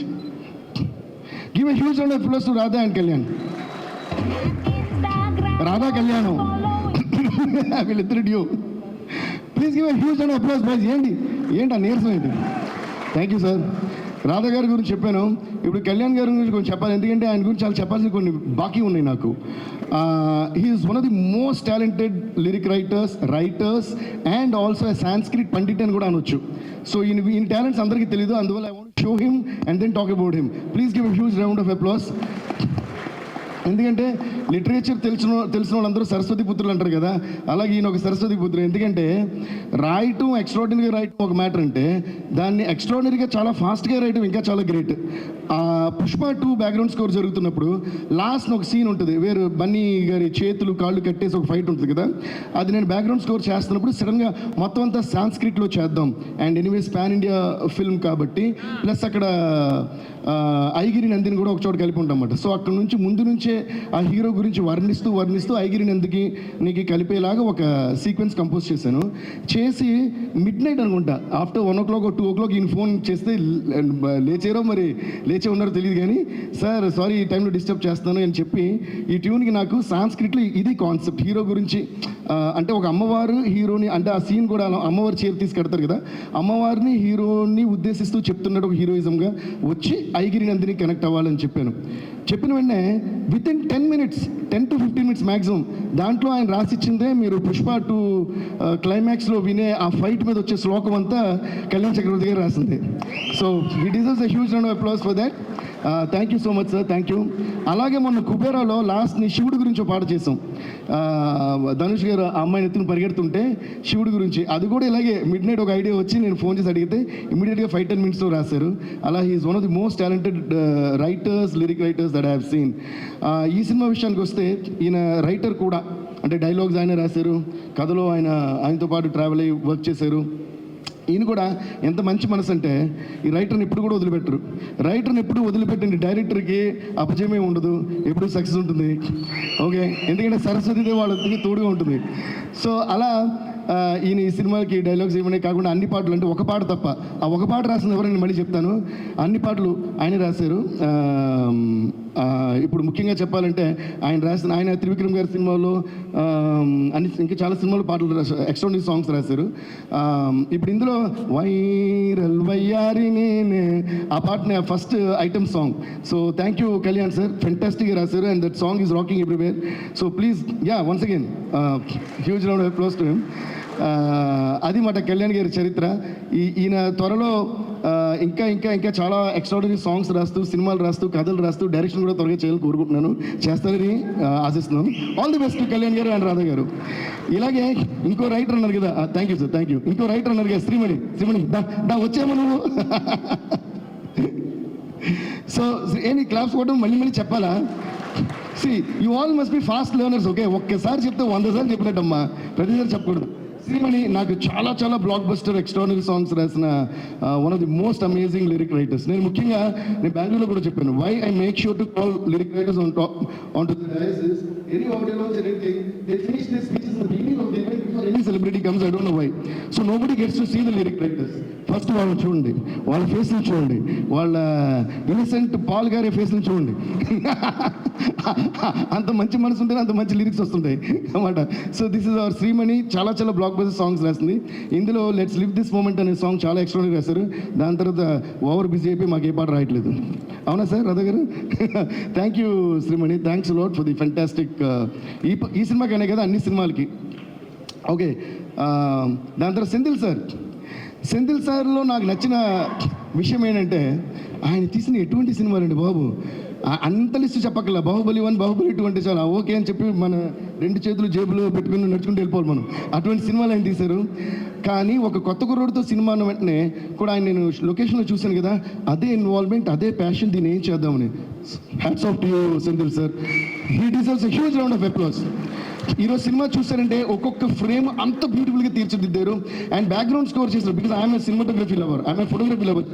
Give a huge round of applause to Radha and Kalyan. Radha కళ్యాణం వీళ్ళిద్దరు due. Please give a huge round of applause boys. ఏంటి ఆ నీరసం ఏంటి? Thank you sir. రాధా గారి గురించి చెప్పాను, ఇప్పుడు కళ్యాణ్ గారి గురించి కొంచెం చెప్పాలి, ఎందుకంటే ఆయన గురించి చాలా చెప్పాల్సిన కొన్ని బాకీ ఉన్నాయి నాకు. He is one of the most talented lyric writers and also a Sanskrit pandit అని కూడా అనొచ్చు. సో ఈయన టాలెంట్స్ అందరికీ తెలియదు, అందువల్ల I want show him and then talk about him. Please give a huge round of applause. ఎందుకంటే లిటరేచర్ తెలిసిన వాళ్ళందరూ సరస్వతి పుత్రులు అంటారు కదా, అలాగే ఈయన ఒక సరస్వతి పుత్రుడు. ఎందుకంటే రాయటం ఎక్స్ట్రాడినరీగా రాయటం ఒక మ్యాటర్ అంటే, దాన్ని ఎక్స్ట్రాడినరీగా చాలా ఫాస్ట్గా రాయటం ఇంకా చాలా గ్రేట్. పుష్ప 2 బ్యాక్గ్రౌండ్ స్కోర్ జరుగుతున్నప్పుడు లాస్ట్ ఒక సీన్ ఉంటుంది, వేరు బన్నీ గారి చేతులు కాళ్ళు కట్టేసి ఒక ఫైట్ ఉంటుంది కదా, అది నేను బ్యాక్గ్రౌండ్ స్కోర్ చేస్తున్నప్పుడు సడన్గా మొత్తం అంతా సాంస్క్రిట్లో చేద్దాం. And anyways pan India film కాబట్టి, ప్లస్ అక్కడ ఐగిరి నందిని కూడా ఒక చోట కలిపి ఉంటాం అన్నమాట. సో అక్కడ నుంచి ముందు నుంచే ఆ హీరో గురించి వర్ణిస్తూ ఐగిరి నందికి కలిపేలాగా ఒక సీక్వెన్స్ కంపోజ్ చేసి మిడ్ నైట్ అనుకుంటా, ఆఫ్టర్ 1 o'clock 2 o'clock ఈయన ఫోన్ చేస్తే లేచారో మరి లేచే ఉన్నారో తెలియదు కానీ, సార్ సారీ ఈ టైంలో డిస్టర్బ్ చేస్తాను అని చెప్పి ఈ ట్యూన్కి నాకు సాంస్క్రిట్లో ఇది కాన్సెప్ట్ హీరో గురించి. అంటే ఒక అమ్మవారు హీరోని, అంటే ఆ సీన్ కూడా అమ్మవారు చీర తీసి కడతారు కదా, అమ్మవారిని హీరోని ఉద్దేశిస్తూ చెప్తున్నాడు ఒక హీరోయిజంగా వచ్చి ఐగిరి నందిని కనెక్ట్ అవ్వాలని చెప్పిన వెంటనే with in 10 minutes 10 to 15 minutes maximum దాంట్లో ఆయన రాసిచ్చిందే మీరు పుష్ప 2 క్లైమాక్స్లో వినే ఆ ఫైట్ మీద వచ్చే శ్లోకం అంతా కళ్యాణ్ చక్రవర్తి గారు రాసింది. So he deserves a huge round of applause for that. Thank you so much sir, thank you. అలాగే మొన్న కుబేరాలో లాస్ట్ని శివుడి గురించి ఒక పాట చేసాం. ధనుష్ గారు ఆ అమ్మాయిని ఎత్తుని పరిగెడుతుంటే శివుడి గురించి, అది కూడా ఇలాగే మిడ్ నైట్ ఒక ఐడియా వచ్చి నేను ఫోన్ చేసి అడిగితే ఇమీడియట్గా 5-10 minutesలో రాశారు. అలా he is one of the most talented lyric writers that I have seen. ఈ సినిమా విషయానికి వస్తే ఈయన రైటర్ కూడా, అంటే డైలాగ్స్ ఆయన రాశారు, కథలో ఆయనతో పాటు ట్రావెల్ అయ్యి వర్క్ చేశారు. ఈయన కూడా ఎంత మంచి మనసు అంటే ఈ రైటర్ని ఎప్పుడు కూడా వదిలిపెట్టరు. రైటర్ని ఎప్పుడు వదిలిపెట్టండి, డైరెక్టర్కి అపజయమే ఉండదు, ఎప్పుడు సక్సెస్ ఉంటుంది. ఓకే, ఎందుకంటే సరస్వతిదేవి వాళ్ళకి తోడుగా ఉంటుంది. సో అలా ఈయన ఈ సినిమాకి డైలాగ్స్ ఏమనే కాకుండా అన్ని పాటలు, అంటే ఒక పాట తప్ప, ఆ ఒక పాట రాసింది ఎవరని మళ్ళీ చెప్తాను, అన్ని పాటలు ఆయన రాశారు. ఇప్పుడు ముఖ్యంగా చెప్పాలంటే ఆయన త్రివిక్రమ్ గారి సినిమాలో ఇంకా చాలా సినిమాలు పాటలు ఎక్స్ట్రాడినరీ సాంగ్స్ రాశారు. ఇప్పుడు ఇందులో వైరల్ వయ్యారి నేనే ఆ పాటని first item song. So thank you Kalyan sir, ఫెంటాస్టిక్గా రాశారు and that song is rocking everywhere. So please once again huge round of applause to him. అది మాట కళ్యాణ్ గారి చరిత్ర. ఈయన త్వరలో ఇంకా ఇంకా ఇంకా చాలా ఎక్స్ట్రాడినరీ సాంగ్స్ రాస్తూ, సినిమాలు రాస్తూ, కథలు రాస్తూ, డైరెక్షన్ కూడా త్వరగా చేయాలని కోరుకుంటున్నాను, చేస్తారని ఆశిస్తున్నాను. ఆల్ ది బెస్ట్ కళ్యాణ్ గారు అండ్ రాధా గారు. ఇలాగే ఇంకో రైటర్ అన్నారు కదా, thank you sir, thank you. ఇంకో రైటర్ అన్నారు కదా, శ్రీమణి దా వచ్చాము నువ్వు. సో ఏంటి క్లాప్స్ కొట్టడం మళ్ళీ చెప్పాలా? You all must be fast learners. Okay, ఒక్కసారి చెప్తే 100 సార్లు చెప్పినట్టమ్మా, ప్రతిసారి చెప్పకూడదు. శ్రీమణి నాకు చాలా బ్లాక్ బస్టర్ ఎక్స్ట్రాడినరీ సాంగ్స్ రాసిన one of the most amazing lyric writers. నేను ముఖ్యంగా బెంగళూరులో కూడా చెప్పాను, why I make sure to call lyric writers on to the dais is any audio launch anything they finish this speech in the beginning of the event before any celebrity comes. I don't know why. So nobody gets to see the lyric writers. First వాళ్ళని చూడండి, వాళ్ళ ఫేస్ని చూడండి, వాళ్ళ innocent Paul గారి ఫేస్ని చూడండి. అంత మంచి మనసు ఉంటేనే అంత మంచి లిరిక్స్ వస్తుంటాయి అన్నమాట. So this is our Shreemani. చాలా బ్లాక్ బస్టర్ సాంగ్స్ రాసింది. ఇందులో లెట్స్ లివ్ దిస్ మూమెంట్ అనే సాంగ్ చాలా ఎక్స్ట్రాడినరీ రాశారు. దాని తర్వాత ఓవర్ బిజీ అయిపోయి మాకు ఏ పాట రాయట్లేదు. అవునా సార్ రాధా గారు? Thank you Shreemani, thanks lot for the fantastic. ఈ సినిమాకనే కదా అన్ని సినిమాలకి. ఓకే, దాని తర్వాత సెంధిల్ సార్లో నాకు నచ్చిన విషయం ఏంటంటే ఆయన తీసిన ఎటువంటి సినిమాలండి బాబు. అంత లిస్ట్ చెప్పక్కర్లా, బాహుబలి 1 బాహుబలి 2 అంటే చాలా ఓకే అని చెప్పి మన 2 చేతులు జేబులో పెట్టుకుని నడుచుకుంటూ వెళ్ళిపోవాలి మనం. అటువంటి సినిమాలు ఆయన తీశారు. కానీ ఒక కొత్త కుర్రోడితో సినిమా అన్న వెంటనే కూడా ఆయన నేను లొకేషన్లో చూశాను కదా, అదే ఇన్వాల్వ్మెంట్, అదే ప్యాషన్, దీన్ని ఏం చేద్దామని. Hats off to you Senthil sir. He deserves a huge round of applause. ఈరోజు సినిమా చూసారంటే ఒక్కొక్క ఫ్రేమ్ అంత బ్యూటిఫుల్గా తీర్చిదిద్దారు. అండ్ బ్యాక్గ్రౌండ్ స్కోర్ చేశారు. Because I'm a cinematography lover, I'm a photography lover,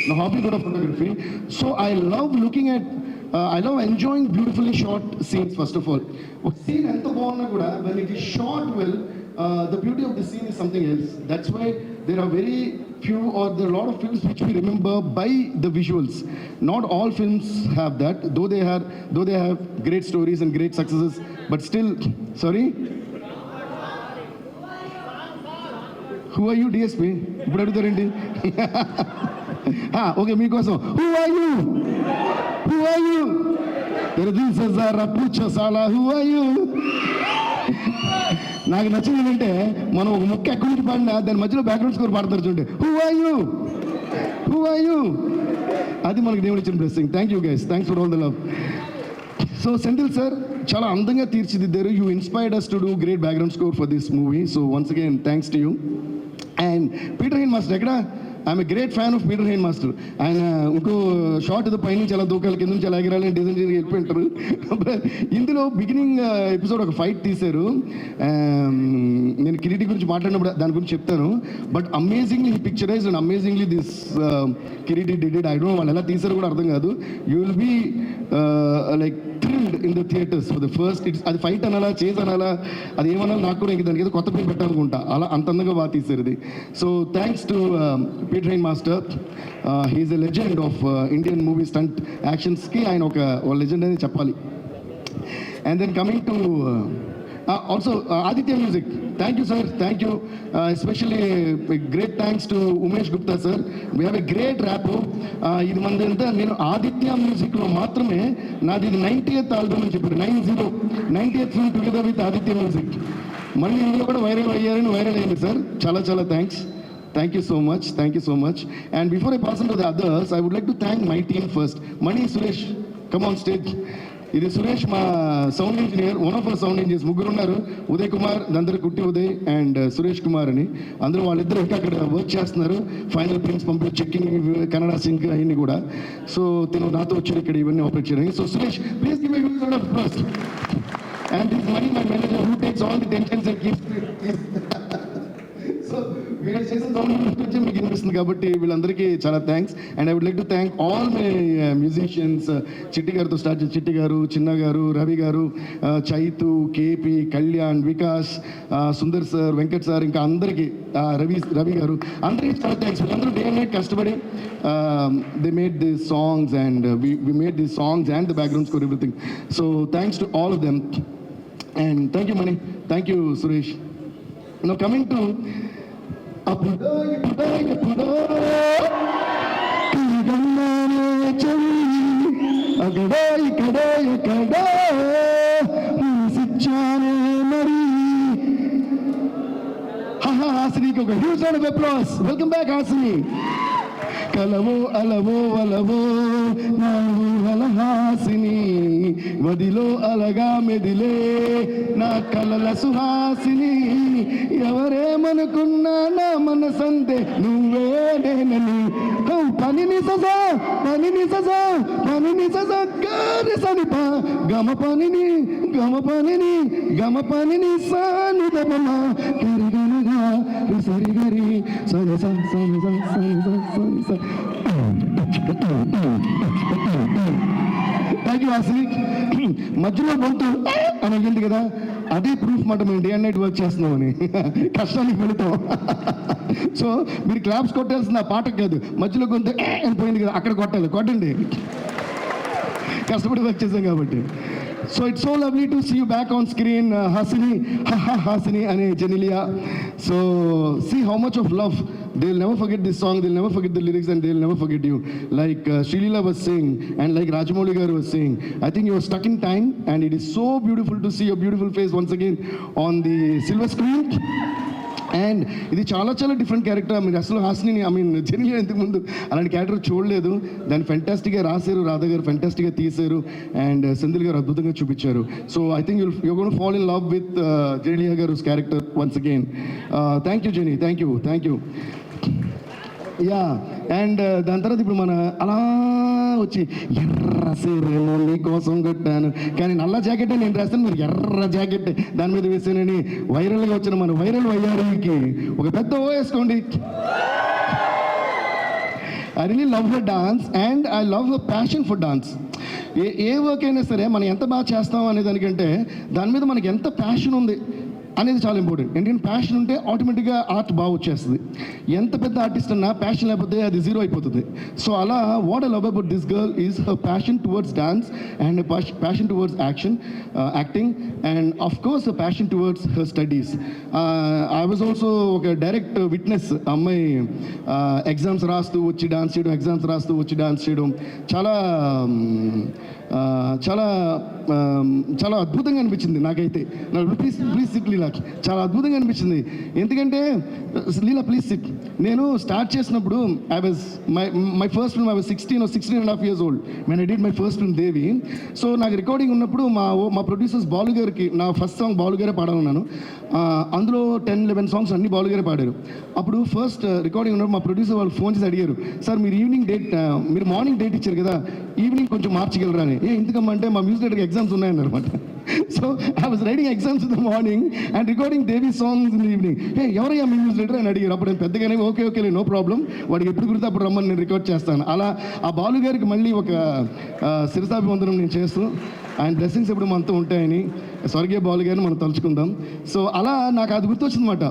నా హాబీ కూడా photography. So I love looking at I love enjoying beautifully shot scenes first of all. ఒక scene ఎంత బాగున్నా కూడా when it is shot well, the beauty of the scene is something else. That's why there are very few or there are a lot of films which we remember by the visuals. Not all films have that, though they have great stories and great successes, but still, sorry? Who are you, DSP? ఇప్పుడు అడుగుతారేంటి? Okay, మీకోసం who are you? Who are you? Who are you? నాకు నచ్చింది ఏంటంటే మనం ఒక ముక్క ఎక్కడి నుంచి పాడినా దాని మధ్యలో బ్యాక్గ్రౌండ్ స్కోర్ పాడతారు చూడండి. Who are you? Who are you? అది మనకి దేవుడు ఇచ్చిన blessing. Thank you guys, thanks for all the love. So Senthil sir చాలా అందంగా తీర్చిదిద్దారు. You inspired us to do great background score for this movie. So once again thanks to you. And Peter Hein master ఎక్కడ? I'm a great fan of Peter Hein master. ఆయన ఇంకో short ఏదో పైనుంచి ఎలా దూకాలి, కింద నుంచి ఎలా ఎగరాలని డిజైన్ చేసి వెళ్ళిపోయింటారు. ఇందులో బిగినింగ్ ఎపిసోడ్ ఒక ఫైట్ తీశారు. నేను కిరీటి గురించి మాట్లాడినప్పుడు దాని గురించి చెప్తాను. But amazingly picturise and amazingly this Kireeti did. I don't వాళ్ళు ఎలా తీశారు కూడా అర్థం కాదు. You will be like thrilled in the theatres for the first. అది ఫైట్ అనాలా, చేజ్ అనాలా, అది ఏమన్నా నాకు కూడా ఇంక దానికి ఏదో కొత్త పేరు పెట్టాలనుకుంటా. అలా అంత అందంగా బాగా తీశారు ఇది. So thanks to Peter Hein master. He's a legend of Indian movie stunt యాక్షన్స్కి ఆయన ఒక లెజెండ్ అని చెప్పాలి. And then coming to also Aditya music. Thank you sir, thank you. Especially great thanks to Umesh Gupta sir. We have a great wrap. ఇది మనది ఎంత, నేను ఆదిత్య మ్యూజిక్లో మాత్రమే నాది ఇది 90th ఆల్బమ్ అని చెప్పారు. 90th film together with Aditya music. మళ్ళీ ఇందులో కూడా వైరల్ అయ్యింది సార్. చాలా చాలా thanks. Thank you so much. Thank you so much. And before I pass on to the others, I would like to thank my team first. Mani, Suresh, come on stage. ఇది సురేష్ మా sound engineer, one of our sound engineers. ముగ్గురు ఉన్నారు, ఉదయ్ కుమార్, నందరి కుట్టి Uday and Suresh Kumar అని. అందరూ వాళ్ళిద్దరు ఇంకా అక్కడ వర్క్ చేస్తున్నారు. ఫైనల్ ప్రింట్స్ పంపి చెక్కింగ్, కన్నడ సింక్ అవన్నీ కూడా. సో తిను నాతో వచ్చారు ఇక్కడ ఇవన్నీ ఆపరేట్ చేయడానికి. So Suresh, please give a huge round of applause. And this Mani, my manager, who takes all the tensions and keeps so వీళ్ళు చేసిన సౌండ్ నుంచి మీకు వినిపిస్తుంది కాబట్టి వీళ్ళందరికీ చాలా thanks. And I would like to thank all my musicians. Chitti గారితో start చేసి చిట్టి గారు, చిన్న గారు, రవి గారు, Chaitu, KP, Kalyan, Vikas, Sundar sir, Venkat sir, ఇంకా అందరికీ, రవి గారు, అందరికీ చాలా థ్యాంక్స్. వీళ్ళందరూ డే అండ్ నైట్ కష్టపడి they made the songs and we made the songs and the background score, everything. So thanks to all of them. And thank you Mani, thank you Suresh. Now coming to అప్పుడో అక్కడో ఇక్కడో ఎక్కడో సిచ్చానే మరి. హాసినికి ఒక huge round of applause. Welcome back Hasini. కలవో అలవో అలవో నావు అలహాసిని, మదిలో అలగా మెదిలే నా కలల సుహాసిని. ఎవరేమనుకున్నా నా మనసంతే నువ్వే నేనని. పనిని సజా పనిని సజా పనిని సజా గారి సనిప గమ పనిని సాని దమ గరి గనగా సరి గరి సని స సని స సని స సని స. Thank you Hasini. మధ్యలో గొంతు అని అయ్యింది కదా, అదే ప్రూఫ్ మాట మేము డే అండ్ నైట్ వర్క్ చేస్తున్నామని, కష్టానికి వెళుతాం. సో మీరు క్లాప్స్ కొట్టాల్సిన ఆ పాటకు కాదు, మధ్యలో గొంతు అని పోయింది కదా, అక్కడ కొట్టండి, కష్టపడి వర్క్ చేసాం కాబట్టి. So it's so lovely to see you back on screen Hasini అనే Genelia. So see how much of love. They'll never forget this song, they'll never forget the lyrics, and they'll never forget you. Like Srilila was saying, and like Rajamouli garu was saying, I think you are stuck in time, and it is so beautiful to see your beautiful face once again on the silver screen. And ఇది చాలా చాలా different character. మీరు అసలు Hasni genuine ఇంతకుముందు అలాంటి character చూడలేదు. దాన్ని ఫెంటాస్టిక్గా రాశారు, రాధా గారు ఫెంటాస్టిక్గా తీశారు, అండ్ సెంధిల్ గారు అద్భుతంగా చూపించారు. So I think you gonna fall in love with Genelia గారు character once again. Thank you Genie, thank you. Yeah, and దాని తర్వాత ఇప్పుడు మన అలా వచ్చి ఎర్ర సీరెలో నీ కోసం కొట్టాను, కానీ నల్ల జాకెట్ నేను రాస్తాను, మీరు ఎర్ర జాకెట్ దాని మీద వేసానని వైరల్గా వచ్చిన మన వైరల్ వయ్యారికి ఒక పెద్ద ఓ వేసుకోండి. I really love the dance and I love the passion for dance. A work అయినా సరే మనం ఎంత బాగా చేస్తాం అనే దానికంటే దాని మీద మనకి ఎంత ప్యాషన్ ఉంది అనేది చాలా ఇంపార్టెంట్. ఎందుకంటే ప్యాషన్ ఉంటే ఆటోమేటిక్గా ఆర్ట్ బాగా వచ్చేస్తుంది. ఎంత పెద్ద ఆర్టిస్ట్ అన్నా ప్యాషన్ లేకపోతే అది జీరో అయిపోతుంది. సో అలా what I love about this girl is her passion towards dance and passion towards acting and of course passion towards her studies. I was also ఒక డైరెక్ట్ విట్నెస్. అమ్మాయి exams రాస్తూ వచ్చి dance చేయడం, exams రాస్తూ వచ్చి dance చేయడం చాలా చాలా చాలా అద్భుతంగా అనిపించింది నాకైతే. ప్లీజ్ సిట్ లీలా, చాలా అద్భుతంగా అనిపించింది. ఎందుకంటే లీలా ప్లీజ్ సిట్. నేను స్టార్ట్ చేసినప్పుడు I was my first film, I was 16.5 years old when I did my first film Devi. So నాకు రికార్డింగ్ ఉన్నప్పుడు మా ప్రొడ్యూసర్స్ బాలు గారికి నా ఫస్ట్ సాంగ్ బాలు గారే పాడాలన్నాను. అందులో 10-11 సాంగ్స్ అన్ని బాలు గారే పాడారు. అప్పుడు ఫస్ట్ రికార్డింగ్ ఉన్నప్పుడు మా ప్రొడ్యూసర్ వాళ్ళు ఫోన్ చేసి అడిగారు, సార్ మీరు ఈవినింగ్ డేట్, మీరు మార్నింగ్ డేట్ ఇచ్చారు కదా, ఈవినింగ్ కొంచెం మార్చగలరా అని. ఎందుకమ్మంటే మా మ్యూజిక్ డైరెక్టర్కి ఎగ్జామ్స్ ఉన్నాయన్నమాట. So I was writing exams in the morning and recording Devi songs in the evening. ఎవరయ్యా మీ మ్యూజిక్ డైరెక్టర్ అని అడిగారు. అప్పుడు నేను పెద్దగానే ఓకే నో ప్రాబ్లం, వాడికి ఎప్పుడు కుడితే అప్పుడు రమ్మని నేను రికార్డ్ చేస్తాను. అలా ఆ బాలు గారికి మళ్ళీ ఒక శిరసాభివందనం నేను చేస్తూ ఆయన బ్లెస్సింగ్స్ ఎప్పుడు మనతో ఉంటాయని స్వర్గీయ బాలు గారిని మనం తలుచుకుందాం. సో అలా నాకు అది గుర్తొచ్చిందన్నమాట.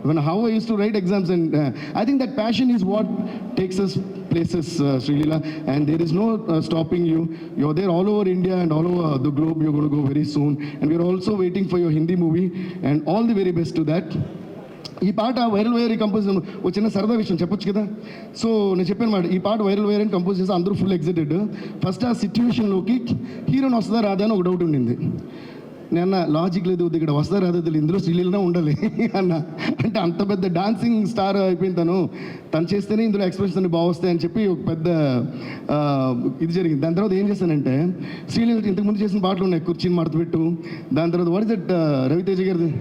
when how I used to write exams and I think that passion is what takes us places, Srilila, and there is no stopping you. You're there all over India and all over the globe. You're going to go very soon and we're also waiting for your Hindi movie and all the very best to that. ఈ పాట viral wire compose ఒక చిన్న సరదా విషయం చెప్పొచ్చు కదా. So నేను చెప్పాను మాట, ఈ పాట వైరల్ వైర్ అని కంపోజ్ చేస్తే అందరూ ఫుల్ ఎగ్జైటెడ్. ఫస్ట్ ఆ సిచ్యువేషన్లోకి హీరోని వస్తుందా రాదా అని ఒక డౌట్ ఉండింది. నేను లాజిక్ లేదు, ఇక్కడ వస్తుందా రాదా తెలియదు, ఇందులో శ్రీలీలనే ఉండాలి అన్న. అంటే అంత పెద్ద డాన్సింగ్ స్టార్ అయిపోయింది తను చేస్తేనే ఇందులో ఎక్స్ప్రెషన్స్ అన్ని బాగా వస్తాయని చెప్పి ఒక పెద్ద ఇది జరిగింది. దాని తర్వాత ఏం చేశానంటే శ్రీలీల ఇంతకుముందు చేసిన పాటలు ఉన్నాయి, కుర్చీని మడతపెట్టు, దాని తర్వాత వాట్ ఇస్ దట్ రవితేజ గారిది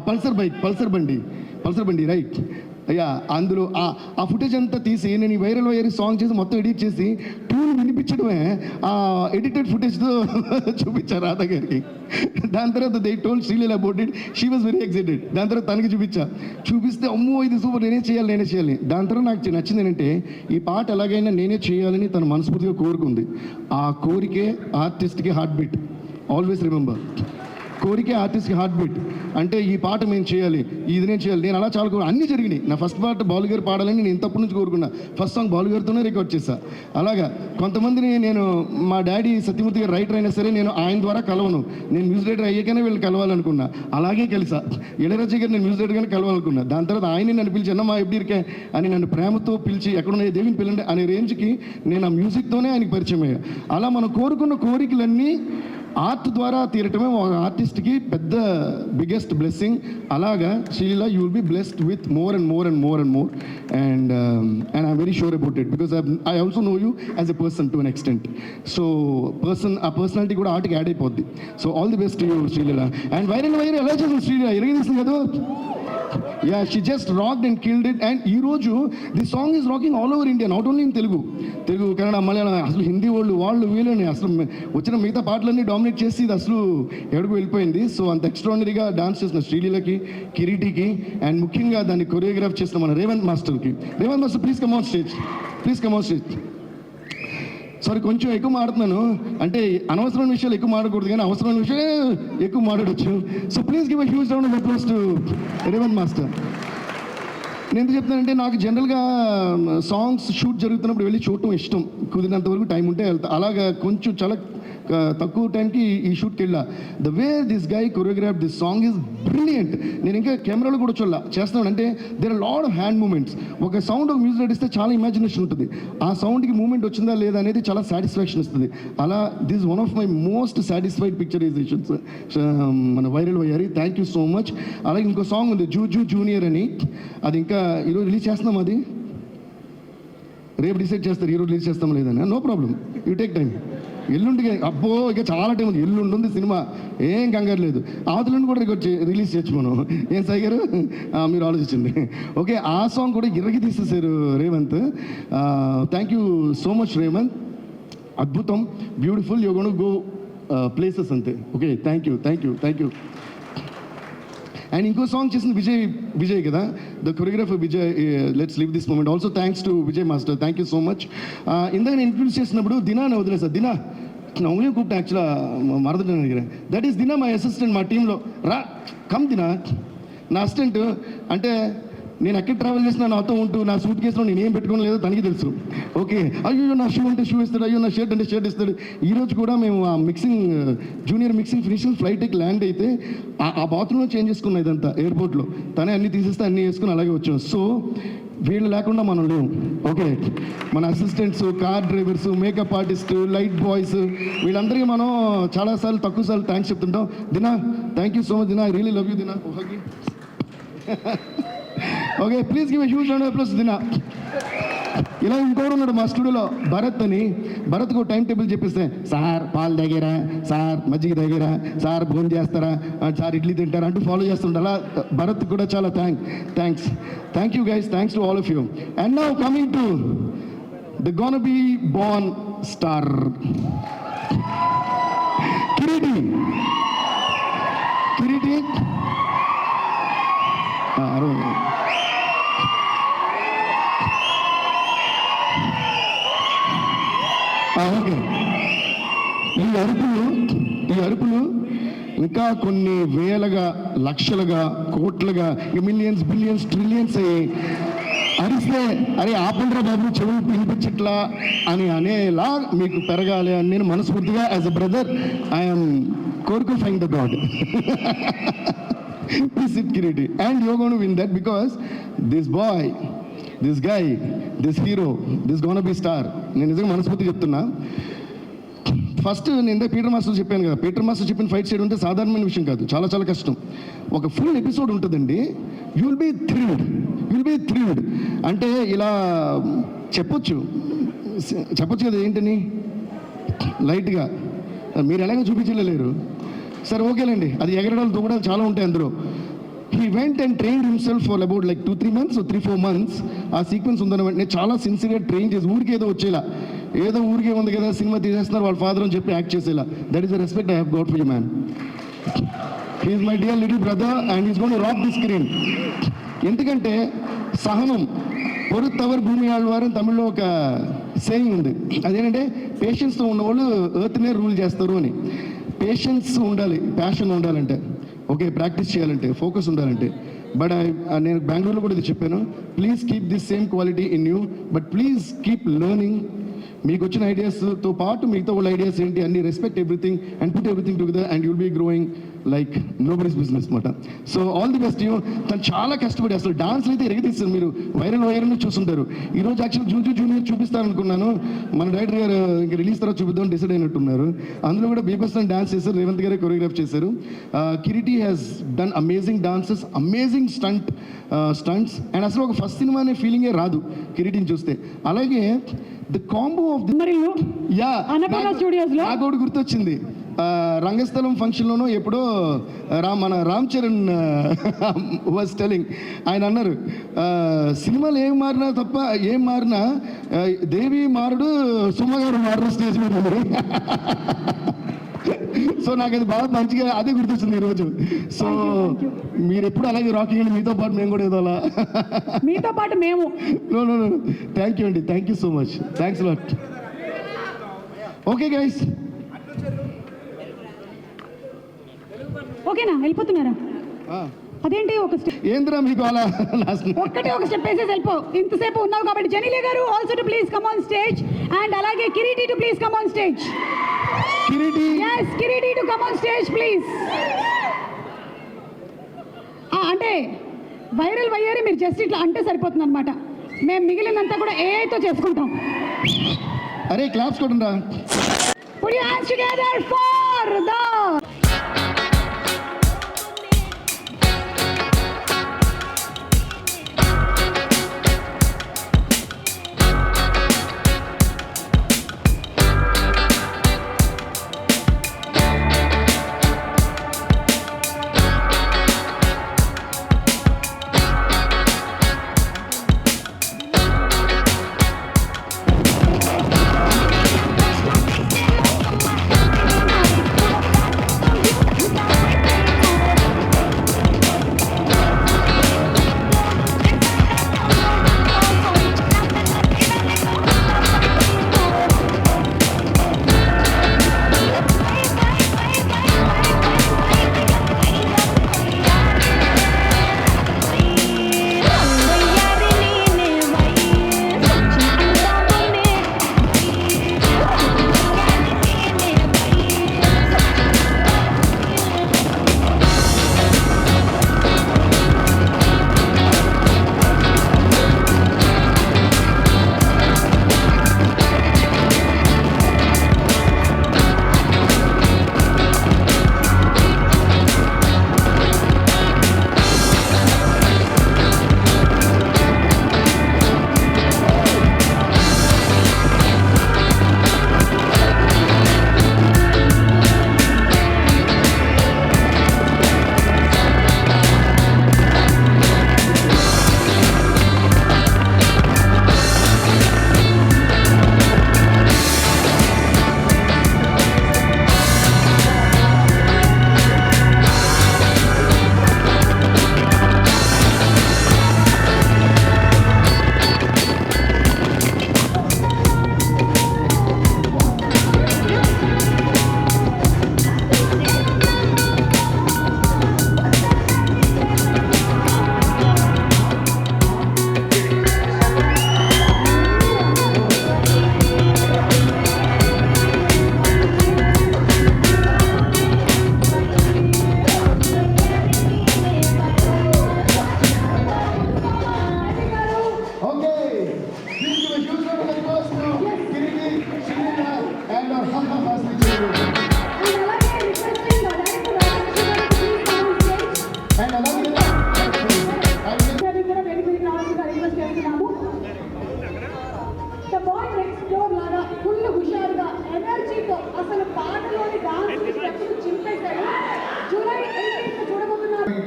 పల్సర్ బండి రైట్. అయ్యా అందులో ఆ ఫుటేజ్ అంతా తీసి నేను ఈ వైరల్ వైర్ సాంగ్ చేసి మొత్తం ఎడిట్ చేసి ట్యూన్ వినిపించడమే ఆ ఎడిటెడ్ ఫుటేజ్తో చూపించారు రాధా గారికి. దాని తర్వాత they told Sreeleela about it, she was very excited. దాని తర్వాత తనకి చూపిస్తే అమ్మో ఇది సూపర్, నేనే చేయాలి. దాని తర్వాత నాకు నచ్చింది ఏంటంటే ఈ పాట ఎలాగైనా నేనే చేయాలని తను మనస్ఫూర్తిగా కోరుకుంది. ఆ కోరికే ఆర్టిస్ట్కి హార్ట్ బీట్. ఆల్వేస్ రిమెంబర్, కోరికే ఆర్టిస్ట్కి హార్ట్ బీట్. అంటే ఈ పాట మేము చేయాలి, ఇది నేను చేయాలి. నేను అలా చాలా అన్నీ జరిగినాయి. నా ఫస్ట్ పాట బాలు గారు పాడాలని నేను ఇంతప్పటి నుంచి కోరుకున్నా. ఫస్ట్ సాంగ్ బాలు గారితోనే రికార్డ్ చేశా. అలాగా కొంతమందిని నేను మా డాడీ సత్యమూర్తి గారు రైటర్ అయినా సరే నేను ఆయన ద్వారా కలవను, నేను మ్యూజిక్ డైరెక్టర్ అయ్యాకనే వీళ్ళు కలవాలనుకున్నా. అలాగే కలిసా. ఇళయరాజా గారు నేను మ్యూజిక్ డైరెక్టర్గానే కలవాలనుకున్నా. దాని తర్వాత ఆయన నన్ను పిలిచి అన్న మా ఎప్పుడిరికే అని నన్ను ప్రేమతో పిలిచి ఎక్కడున్న దేవిని పిల్లండి అనే రేంజ్కి నేను ఆ మ్యూజిక్తోనే ఆయనకి పరిచయం అయ్యా. అలా మనం కోరుకున్న కోరికలన్నీ ఆర్ట్ ద్వారా తీరటమే ఒక ఆర్టిస్ట్కి పెద్ద బిగ్గెస్ట్ బ్లెస్సింగ్. అలాగా Sreeleela you will be blessed with more and more and I'm very sure about it because I also know you as a person to an extent. So ఆ పర్సనాలిటీ కూడా ఆర్ట్కి యాడ్ అయిపోద్ది. So all the best you Sreeleela. And viral ఎలా చేస్తుంది శ్రీలీల, ఎరగదీస్తుంది కదా. Yeah, she just rocked and killed it. And ఈరోజు the song is rocking all over India, not only in Telugu, Kannada, Malayalam, అసలు హిందీ వాళ్ళు వీళ్ళని అసలు వచ్చిన మిగతా పాటలన్నీ డామినేట్ చేసి ఇది అసలు ఎక్కడికి వెళ్ళిపోయింది. సో అంత ఎక్స్ట్రాడినరీగా డాన్స్ చేసిన శ్రీలీలకి, కిరీటికి అండ్ ముఖ్యంగా దాన్ని కొరియోగ్రాఫ్ చేసిన మన రేవంత్ మాస్టర్కి. Revanth master please come on stage. Sorry కొంచెం ఎక్కువ మాడుతున్నాను, అంటే అనవసరమైన విషయాలు ఎక్కువ మాడకూడదు కానీ అవసరమైన విషయాలే ఎక్కువ మాట్లాడవచ్చు. So please give a huge round of applause to Revanth master. నేను ఎందుకు చెప్తానంటే నాకు జనరల్గా సాంగ్స్ షూట్ జరుగుతున్నప్పుడు వెళ్ళి చూడటం ఇష్టం, కుదిరినంత వరకు టైం ఉంటే వెళ్తా. అలాగా కొంచెం చాలా తక్కువ టైంకి ఈ షూట్కి వెళ్ళా. The way this guy choreograph this song is brilliant. నేను ఇంకా కెమెరాలో కూడా చేస్తున్నాను. అంటే there are lot of hand movements. ఒక సౌండ్ ఒక మ్యూజిక్ నడిస్తే చాలా ఇమాజినేషన్ ఉంటుంది. ఆ సౌండ్కి మూమెంట్ వచ్చిందా లేదా అనేది చాలా సాటిస్ఫాక్షన్ ఇస్తుంది. అలా this one of my most satisfied picturizations మన వైరల్ అయ్యారు. Thank you so much. అలాగే ఇంకో సాంగ్ ఉంది జూ జూనియర్ అని, అది ఇంకా ఈరోజు రిలీజ్ చేస్తున్నాం. అది రేపు డిసైడ్ చేస్తారు ఈరోజు రిలీజ్ చేస్తాం లేదని. No problem, you take time. ఎల్లుండికి అబ్బో ఇక చాలా టైం ఉంది. ఎల్లుండి ఉంది సినిమా, ఏం కంగారు లేదు. అవతలుండి కూడా వచ్చి రిలీజ్ చేయొచ్చు మనం. ఏం సాయి గారు మీరు ఆలోచించండి. ఓకే, ఆ సాంగ్ కూడా ఇరగి తీసేసారు Revanth. Thank you so much Revanth. అద్భుతం, beautiful. You gonna go places అంతే. Okay, thank you thank you thank you. And ఇంకో సాంగ్ చేసింది విజయ్ కదా, the choreographer Vijay. Let's live this moment. Also thanks to Vijay master. Thank you so much. ఇందాక నేను introduce చేసినప్పుడు దినాని వదిలేసా. దినా నా ఉదయం కూப்பிட்டேன் యాక్చువల్గా మరదటని నిனைக்கிறேன். దట్ ఈస్ దినా మై అసిస్టెంట్ మా టీంలో. రా కమ్ దినా, నా అసిస్టెంట్. అంటే నేను ఎక్కడ ట్రావెల్ చేసినా నాతో ఉంటూ నా సూట్ కేసులో నేను ఏం పెట్టుకోవడం లేదో తనకి తెలుసు. ఓకే, అయ్యో నా షూ అంటే షూ ఇస్తాడు, అయ్యో నా షర్ట్ అంటే షర్ట్ ఇస్తాడు. ఈరోజు కూడా మేము ఆ మిక్సింగ్ జూనియర్ మిక్సింగ్ ఫినిషింగ్ ఫ్లైట్కి ల్యాండ్ అయితే ఆ బాత్రూంలో చేంజ్ చేసుకున్నాం. ఇదంతా ఎయిర్పోర్ట్లో తనే అన్ని తీసేస్తే అన్నీ వేసుకుని అలాగే వచ్చాం. సో వీళ్ళు లేకుండా మనం లేవు. ఓకే, మన assistants, car drivers, makeup artist, light boys, వీళ్ళందరికీ మనం చాలాసార్లు తక్కువసార్లు థ్యాంక్స్ చెప్తుంటాం. Dina thank you so much. Dina I really love you Dina. Okay, please give a huge round of applause Dina. ఇలా ఇంకోడు ఉన్నాడు మా స్టూడియోలో, భరత్ అని. భరత్కు టైం టేబుల్ చెప్పిస్తే, సార్ పాలు తాగారా, సార్ మజ్జిగ తాగారా, సార్ భోజనం చేస్తారా, సార్ ఇడ్లీ తింటారా అంటూ ఫాలో చేస్తుంటా. అలా భరత్ కూడా చాలా thank you guys. Thanks to all of you. And now coming to the gonna be born star Kireeti. Okay, ఈ అరుపులు ఇంకా కొన్ని వేలగా, లక్షలుగా, కోట్లుగా, మిలియన్స్, బిలియన్స్, ట్రిలియన్స్ అయ్యి అరిస్తే అరే ఆపండ్రా బాబు చెవులు వినిపించట్లా అని అనేలా మీకు పెరగాలి అని నేను మనస్ఫూర్తిగా యాజ్ అ బ్రదర్ ఐఎమ్ కోరుకోఫైంగ్ the god. Please sit, Kiriti. And you're going to win that because this boy, this guy, this hero, this gonna be star. నేను నిజంగా మనస్ఫూర్తి చెప్తున్నా. ఫస్ట్ నేను పీటర్ మాస్టర్ చెప్పాను కదా, పీటర్ మాస్టర్ చెప్పిన fight side ఉంటే సాధారణమైన విషయం కాదు, చాలా చాలా కష్టం. ఒక ఫుల్ ఎపిసోడ్ ఉంటుందండి. You will be thrilled. అంటే ఇలా చెప్పొచ్చు కదా ఏంటని లైట్గా మీరు ఎలాగో చూపించలేరు. సరే ఓకేలేండి, అది ఎగరడాలు దూకడాలు చాలా ఉంటాయి అందులో. He went and train himself for about like 2-3 months 3-4 months. ఆ సీక్వెన్స్ ఉందని వెంటనే చాలా సిన్సియర్గా ట్రైన్ చేసి ఊరికి ఏదో వచ్చేలా, ఏదో ఊరికే ఉంది కదా సినిమా తీసేస్తున్నారు వాళ్ళ ఫాదర్ అని చెప్పి యాక్ట్ చేసేలా. That is the respect I have got for you man. He is my dear little brother and is going to rock the screen. ఎందుకంటే సహనం పొరుత్తవర్ భూమి ఆళ్వారు తమిళ్లో ఒక సేయింగ్ ఉంది. అదేంటంటే పేషెన్స్తో ఉన్నవాళ్ళు ఎర్త్నే రూల్ చేస్తారు అని. పేషెన్స్ ఉండాలి, ప్యాషన్ ఉండాలంటే, ఓకే, ప్రాక్టీస్ చేయాలంటే, ఫోకస్ ఉండాలంటే. బట్ నేను బెంగళూరులో కూడా ఇది చెప్పాను, please keep this same quality in you, but please keep learning. మీకు వచ్చిన ఐడియాస్తో పాటు మిగతా వాళ్ళ ఐడియాస్ ఏంటి అన్ని respect everything and put everything together and you'll be growing like nobody's business అనమాట. So all the best you. తను చాలా కష్టపడి అసలు డాన్స్లు అయితే ఎరగదీస్తారు. మీరు వైరల్ చూస్తుంటారు. ఈరోజు యాక్చువల్ జూనియర్ చూపిస్తారనుకున్నాను, మన డైరెక్టర్ గారు ఇంకా రిలీజ్ తర్వాత చూపిద్దాం డిసైడ్ అయినట్టున్నారు. అందులో కూడా బీభత్సం డాన్స్ చేశారు, రేవంత్ గారే కొరియోగ్రాఫ్ చేశారు. Kireeti has done amazing dances, amazing stunts. And అసలు ఒక ఫస్ట్ సినిమా అనే ఫీలింగే రాదు కిరీటిని చూస్తే. అలాగే ద కాంబో ఆఫ్ నాకు ఒకటి గుర్తొచ్చింది. రంగస్థలం ఫంక్షన్లోనూ ఎప్పుడో మన రామ్ చరణ్ వాజ్ టెలింగ్, ఆయన అన్నారు సినిమాలు ఏం మారినా దేవి మారుడు సుమ్మగారు మారడు స్టేజ్ మీద. సో నాకు అది బాగా మంచిగా అదే గుర్తొచ్చింది ఈరోజు. సో మీరు ఎప్పుడు అలాగే రాకింగ్ అండి, మీతో పాటు మేము కూడా ఏదో అలా మీతో పాటు మేము. నో థ్యాంక్ యూ అండి, thank you so much, thanks lot. Okay guys, ఓకేనా, వెళ్ళిపోతున్నారా? అదేంటి ఒక ఏంద్రా మీకు అలా ఒక్కటే ఒక స్టెప్ వేసేసి వెళ్ళిపో. ఇంతసేపు ఉన్నావు కాబట్టి జెనీలియా గారు also to please come on stage and అలాగే Kiriti to please come on stage. Kiriti Yes, Kiriti to come on stage, please. అంటే వైరల్ వయ్యారి మీరు జస్ట్ ఇట్లా అంటే సరిపోతుంది అనమాట. మేము మిగిలినంతా కూడా ఏఐతో చేసుకుంటాం. అరే క్లాప్స్ కొట్టండి రా. Put your hands together for the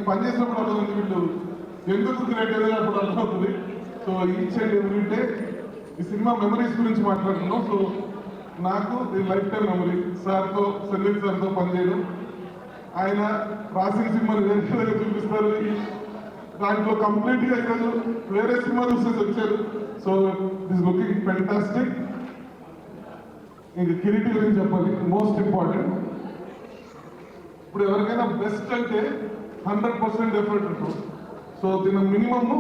పనిచేసినప్పుడు అర్థం వీళ్ళు ఎందుకు క్రియేట్ అయ్యేటప్పుడు అర్థమవుతుంది. So each and every day ఈ సినిమా మెమరీస్ గురించి మాట్లాడుతున్నాం. సో నాకు ఇది లైఫ్ టైం మెమరీ. సార్తో సందీప్ సార్తో పనిచేయడం, ఆయన రాసిన సినిమాలు వేరే చూపిస్తారు, దాంట్లో కంప్లీట్గా ఈరోజు వేరే సినిమా చూసి వచ్చారు. So this looking fantastic. ఇంక కిరీటి గురించి చెప్పాలి, మోస్ట్ ఇంపార్టెంట్. ఇప్పుడు ఎవరికైనా బెస్ట్ అంటే 100% ఎఫర్ట్ ఉంటుంది. సో దీని మినిమమ్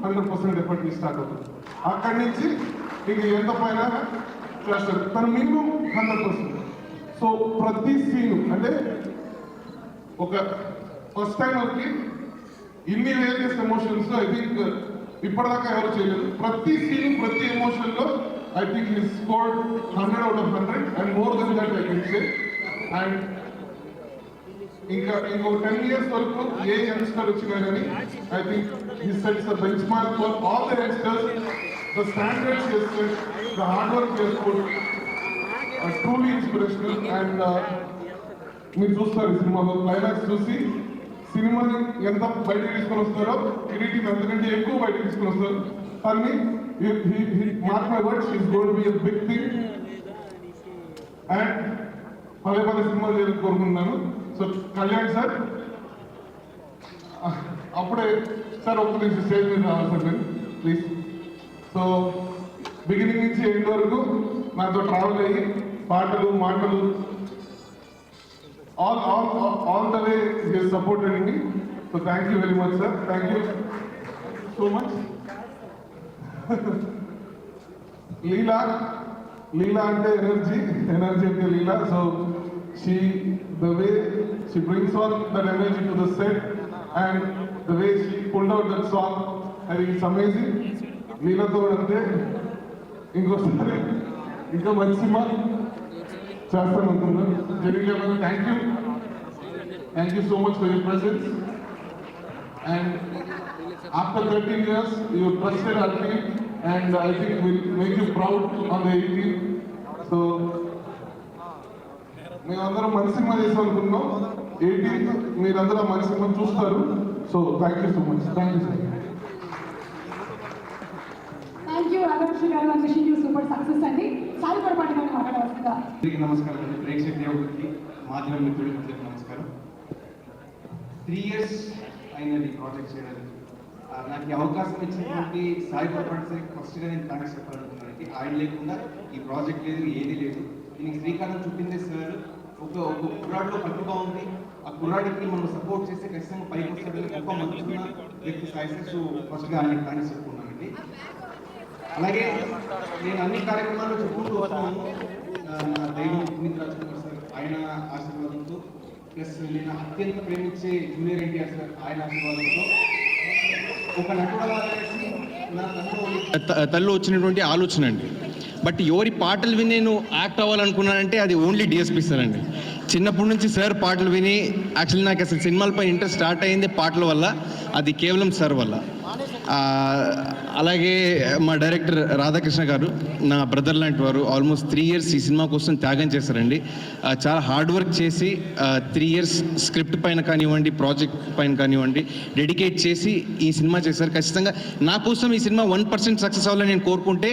100% ఎఫర్ట్ స్టార్ట్ అవుతుంది. అక్కడి నుంచి ఇంక ఎంత పైన చేస్తారు, తన మినిమం 100%. సో ప్రతి సీను అంటే ఒక ఫస్ట్ టైం వచ్చి ఇన్ని వేరియస్ ఎమోషన్స్ ఐ థింక్ ఇప్పటిదాకా ఎవరు చేయలేదు. ప్రతి సీన్ ప్రతి ఎమోషన్లో I think he scored 100 out of 100 and more then that I can say. And ఇంకా ఇంకో 10 years వరకు ఏ యంగ్స్టర్ వచ్చినా కానీ I think he sets the benchmark for all the youngsters. The standards he set, the hard work he put, truly inspirational. And మీరు చూస్తారు ఈ సినిమాలో క్లైమాక్స్ చూసి సినిమాని ఎంత బయటకు తీసుకొని వస్తారో కిరీటిని అంతకంటే ఎక్కువ బయటకు తీసుకొని వస్తారు. కానీ mark my words, is going to be a big thing. And పదే పదే సినిమాలు చేయాలని కోరుకుంటున్నాను. సో కళ్యాణ్ సార్ అప్పుడే సార్ ఒక్క నుంచి స్టేజ్ మీద రావాలి సార్ నేను ప్లీజ్. సో బిగినింగ్ నుంచి ఎండ్ వరకు నాతో ట్రావెల్ అయ్యి పాటలు మాటలు all the way he has supported me. So thank you very much sir, thank you so much. Leela, లీలా అంటే ఎనర్జీ అంటే Leela. So the way she brings on that energy to the set and the way she pulled out that song, I think it's amazing. లీలాతో అంటే ఇంకోసారి ఇంకా మంచి cinema చేస్తాను అనుకున్నాను. జెన్యున్గా thank you so much for your presence. And after 13 years, you trusted our team, and I think we'll make you proud on the 18th. So, మేమందరం మంచి cinema చేసాం అనుకున్నాం. 18th మీరందరూ మంచి సినిమా చూస్తారు. So thank you so much. Thank you sir. Thank you Radhakrishna గారు and wishing you super success అండి. సాయి పొరపాటు గారిని మాట్లాడవలసిందిగా. అందరికీ నమస్కారం అండి. ప్రేక్షక దేవుడికి మాధ్యమ మిత్రులకి అందరికీ నమస్కారం. 3 years అయినది ప్రాజెక్ట్ చేయడానికి. నాకు ఈ అవకాశం ఇచ్చినటువంటి సాయి పొరపాటు సార్ ఫస్ట్గా నేను థ్యాంక్స్ చెప్పాలనుకున్నానండి. ఆయన లేకుండా ఈ ప్రాజెక్ట్ లేదు, ఏది లేదు. దీనికి శ్రీకారం చుట్టిందే సార్. ఒక కుర్రాడిలో ప్రతిభ ఉంది. ఆ కుర్రాడికి మనం సపోర్ట్ చేస్తే ఖచ్చితంగా పైకి వస్తుంది. గొప్ప మంచున్న వ్యక్తి సాయి సార్. సో ఫస్ట్గా ఆయనకి థ్యాంక్స్ చెప్పుకున్నానండి. అలాగే నేను అన్ని కార్యక్రమాల్లో చెప్పుకుంటూ వస్తున్నాను. నా దైవం పునీత్ రాజ్కుమార్ సార్ ఆయన ఆశీర్వాదంతో, ప్లస్ నేను అత్యంత ప్రేమించే జూనియర్ ఎన్టీఆర్ సార్ ఆయన ఆశీర్వాదంతో ఒక నటుడు నా తల్లు వచ్చినటువంటి ఆలోచన అండి. బట్ ఎవరి పాటలు విని నేను యాక్ట్ అవ్వాలనుకున్నానంటే అది ఓన్లీ డిఎస్పి సార్ అండి. చిన్నప్పటి నుంచి సార్ పాటలు విని యాక్చువల్లీ నాకు అసలు సినిమాలపై ఇంట్రెస్ట్ స్టార్ట్ అయింది పాటల వల్ల. అది కేవలం సార్ వల్ల. అలాగే మా డైరెక్టర్ రాధాకృష్ణ గారు నా బ్రదర్ లాంటి వారు. ఆల్మోస్ట్ 3 years ఈ సినిమా కోసం త్యాగం చేశారండి. చాలా హార్డ్ వర్క్ చేసి 3 years స్క్రిప్ట్ పైన కానివ్వండి, ప్రాజెక్ట్ పైన కానివ్వండి డెడికేట్ చేసి ఈ సినిమా చేశారు. ఖచ్చితంగా నా కోసం ఈ సినిమా 1% సక్సెస్ అవ్వాలని నేను కోరుకుంటే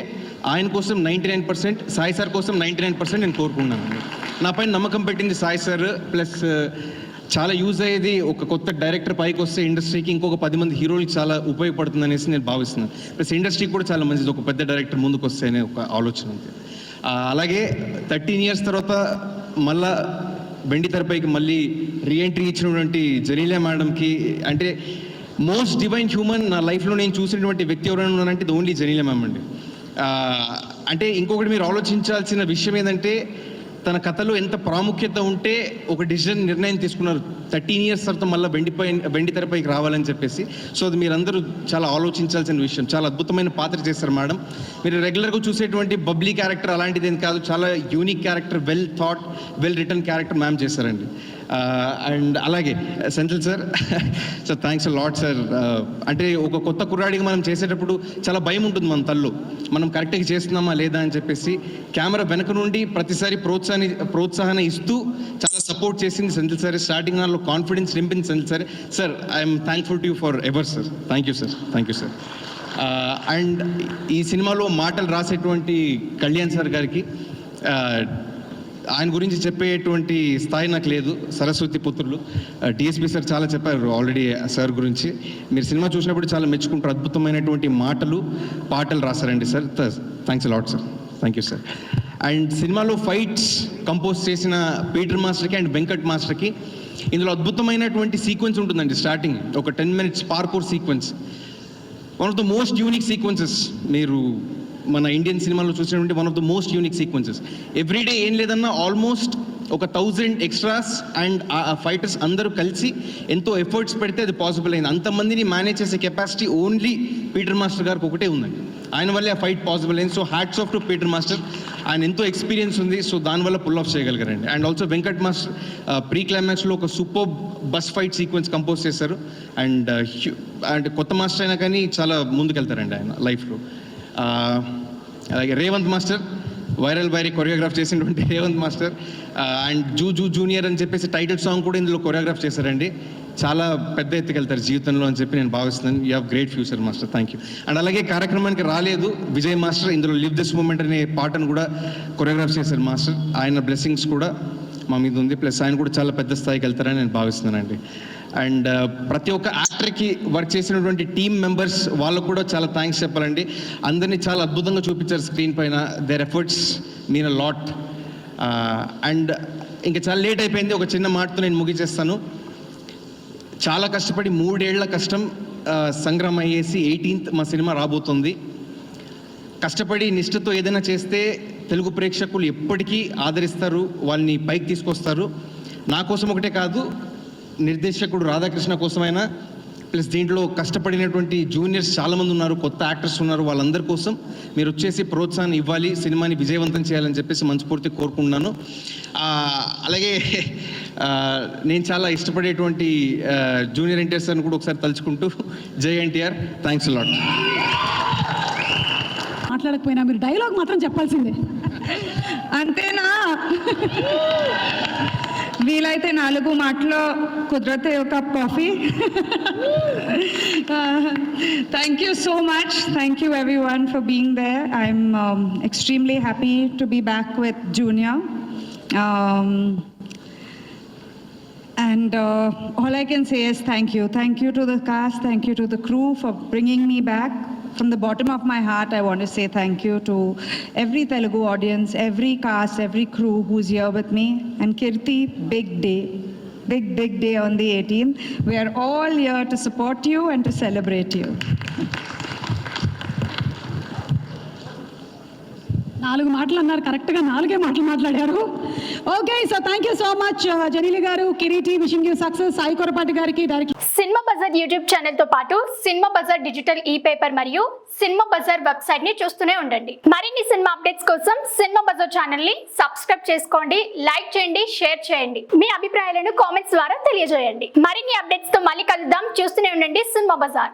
ఆయన కోసం 99%, సాయి సార్ కోసం 99% నేను కోరుకున్నాను. నా పైన నమ్మకం పెట్టింది సాయి సార్. ప్లస్ చాలా యూజ్ అయ్యేది ఒక కొత్త డైరెక్టర్ పైకి వస్తే ఇండస్ట్రీకి ఇంకొక 10 మంది హీరోలకి చాలా ఉపయోగపడుతుంది అనేసి నేను భావిస్తున్నాను. ప్లస్ ఇండస్ట్రీకి కూడా చాలా మంచిది ఒక పెద్ద డైరెక్టర్ ముందుకు వస్తే అనే ఒక ఆలోచన ఉంది. అలాగే 13 years తర్వాత మళ్ళా వెండి తెరపైకి మళ్ళీ రీఎంట్రీ ఇచ్చినటువంటి జెనీలియా మేడంకి, అంటే మోస్ట్ డివైన్ హ్యూమన్ నా లైఫ్లో నేను చూసినటువంటి వ్యక్తి ఎవరైనా ఉన్నానంటే ఇది ఓన్లీ జెనీలియా మ్యామ్ అండి. అంటే ఇంకొకటి మీరు ఆలోచించాల్సిన విషయం ఏంటంటే తన కథలో ఎంత ప్రాముఖ్యత ఉంటే ఒక నిర్ణయం తీసుకున్నారు 13 years తర్వాత మళ్ళీ వెండి తెరపైకి రావాలని చెప్పేసి. సో అది మీరందరూ చాలా ఆలోచించాల్సిన విషయం. చాలా అద్భుతమైన పాత్ర చేస్తారు మేడం. మీరు రెగ్యులర్గా చూసేటువంటి బబ్లీ క్యారెక్టర్ అలాంటిది ఏం కాదు. చాలా unique character, well thought, well return character ma'am చేశారండి. అండ్ అలాగే central sir sir thanks lot sir. అంటే ఒక కొత్త కుర్రాడికి మనం చేసేటప్పుడు చాలా భయం ఉంటుంది మన తల్లు, మనం కరెక్ట్గా చేస్తున్నామా లేదా అని చెప్పేసి. కెమెరా వెనక నుండి ప్రతిసారి ప్రోత్సాహన ఇస్తూ చాలా సపోర్ట్ చేసింది సెంట్రల్ సార్. స్టార్టింగ్ నాలో కాన్ఫిడెన్స్ నింపింది central sir. Sir I'm thankful to you for ever sir. Thank you sir. Thank you sir. And ఈ సినిమాలో మాటలు రాసేటువంటి కళ్యాణ్ సార్ గారికి ఆయన గురించి చెప్పేటువంటి స్థాయి నాకు లేదు. సరస్వతి పుత్రులు డిఎస్పి సార్ చాలా చెప్పారు ఆల్రెడీ సార్ గురించి. మీరు సినిమా చూసినప్పుడు చాలా మెచ్చుకుంటారు. అద్భుతమైనటువంటి పాటలు రాశారండి sir. Thanks lot sir. Thank you sir. And సినిమాలో ఫైట్స్ కంపోజ్ చేసిన పీటర్ మాస్టర్కి అండ్ వెంకట్ మాస్టర్కి. ఇందులో అద్భుతమైనటువంటి సీక్వెన్స్ ఉంటుందండి. స్టార్టింగ్ ఒక 10 minutes parkour sequence, one of the most unique sequences మీరు మన ఇండియన్ సినిమాలో చూసినటువంటి one of the most unique sequences. Everyday ఏం లేదన్నా ఆల్మోస్ట్ ఒక 1000 extras అండ్ ఆ ఫైటర్స్ అందరూ కలిసి ఎంతో ఎఫర్ట్స్ పెడితే అది పాసిబుల్ అయింది. అంతమందిని మేనేజ్ చేసే కెపాసిటీ ఓన్లీ పీటర్ మాస్టర్ గారికి ఒకటే ఉందండి. ఆయన వల్లే ఆ ఫైట్ పాసిబుల్ అయింది. So hats off to Peter master. ఆయన ఎంతో ఎక్స్పీరియన్స్ ఉంది. సో దానివల్ల పుల్ ఆఫ్ చేయగలిగారండి. And also Venkat master pre క్లైమాక్స్లో ఒక super bus fight sequence compose చేశారు. అండ్ కొత్త మాస్టర్ అయినా కానీ చాలా ముందుకెళ్తారండి ఆయన లైఫ్లో. అలాగే రేవంత్ మాస్టర్, వైరల్ బైరీ కొరియోగ్రాఫ్ చేసినటువంటి రేవంత్ మాస్టర్. అండ్ జూనియర్ అని చెప్పేసి టైటిల్ సాంగ్ కూడా ఇందులో కొరియోగ్రాఫ్ చేశారండి. చాలా పెద్ద ఎత్తుకెళ్తారు జీవితంలో అని చెప్పి నేను భావిస్తున్నాను. You have great future master. Thank you. And అలాగే కార్యక్రమానికి రాలేదు విజయ్ మాస్టర్. ఇందులో లివ్ దిస్ మూమెంట్ అనే పాటను కూడా కొరియోగ్రాఫ్ చేశారు మాస్టర్. ఆయన బ్లెస్సింగ్స్ కూడా మా మీద ఉంది. ప్లస్ ఆయన కూడా చాలా పెద్ద స్థాయికి వెళ్తారని నేను భావిస్తున్నానండి. అండ్ ప్రతి ఒక్క యాక్టర్కి వర్క్ చేసినటువంటి టీమ్ మెంబర్స్ వాళ్ళకు కూడా చాలా థ్యాంక్స్ చెప్పాలండి. అందరినీ చాలా అద్భుతంగా చూపించారు స్క్రీన్ పైన. Their efforts mean a lot. And ఇంకా చాలా లేట్ అయిపోయింది. ఒక చిన్న మాటతో నేను ముగిచేస్తాను. చాలా కష్టపడి 3 ఏళ్ల కష్టం సంగ్రహం అయ్యేసి 18th మా సినిమా రాబోతుంది. కష్టపడి నిష్ఠతో ఏదైనా చేస్తే తెలుగు ప్రేక్షకులు ఎప్పటికీ ఆదరిస్తారు, వాళ్ళని పైకి తీసుకొస్తారు. నా కోసం ఒకటే కాదు, నిర్దేశకుడు రాధాకృష్ణ కోసమైనా, ప్లస్ దీంట్లో కష్టపడినటువంటి జూనియర్స్ చాలామంది ఉన్నారు, కొత్త యాక్టర్స్ ఉన్నారు, వాళ్ళందరి కోసం మీరు వచ్చేసి ప్రోత్సాహాన్ని ఇవ్వాలి, సినిమాని విజయవంతం చేయాలని చెప్పేసి మనస్ఫూర్తి కోరుకుంటున్నాను. అలాగే నేను చాలా ఇష్టపడేటువంటి జూనియర్ ఎన్టీఆర్ సార్ని కూడా ఒకసారి తలుచుకుంటూ, జై ఎన్టీఆర్, థ్యాంక్స్ లాట్. మాట్లాడకపోయినా మీరు డైలాగ్ మాత్రం చెప్పాల్సిందే. అంతేనా? వీలైతే 4 మాటలో కుదిరితే ఒక cup coffee. Thank you so much. Thank you everyone for being there. I'm extremely happy to be back with Junior. And all I can say is thank you. Thank you to the cast. Thank you to the crew for bringing me back. From the bottom of my heart, I want to say thank you to every Telugu audience, every cast, every crew who's here with me. And Kirti, big day. Big day on the 18th. We are all here to support you and to celebrate you. 4 మాటలు అన్నారు, కరెక్ట్గా 4 మాటలు మాట్లాడారు. Okay, so thank you so much Genelia గారు, Kiriti, wishing you success. Sai Korrapati గారికి direct. Cinema Bazaar YouTube channel తో పాటు Cinema Bazaar digital e paper మరియు సినిమా బజార్ వెబ్సైట్ ని చూస్తూనే ఉండండి. మరిన్ని సినిమా అప్డేట్స్ కోసం సినిమా బజార్ ఛానల్ ని సబ్స్క్రైబ్ చేసుకోండి, లైక్ చేయండి, షేర్ చేయండి. మీ అభిప్రాయాలను కామెంట్స్ ద్వారా తెలియజేయండి. మరిన్ని అప్డేట్స్ తో మళ్ళీ కలుద్దాం. చూస్తూనే ఉండండి సినిమా బజార్.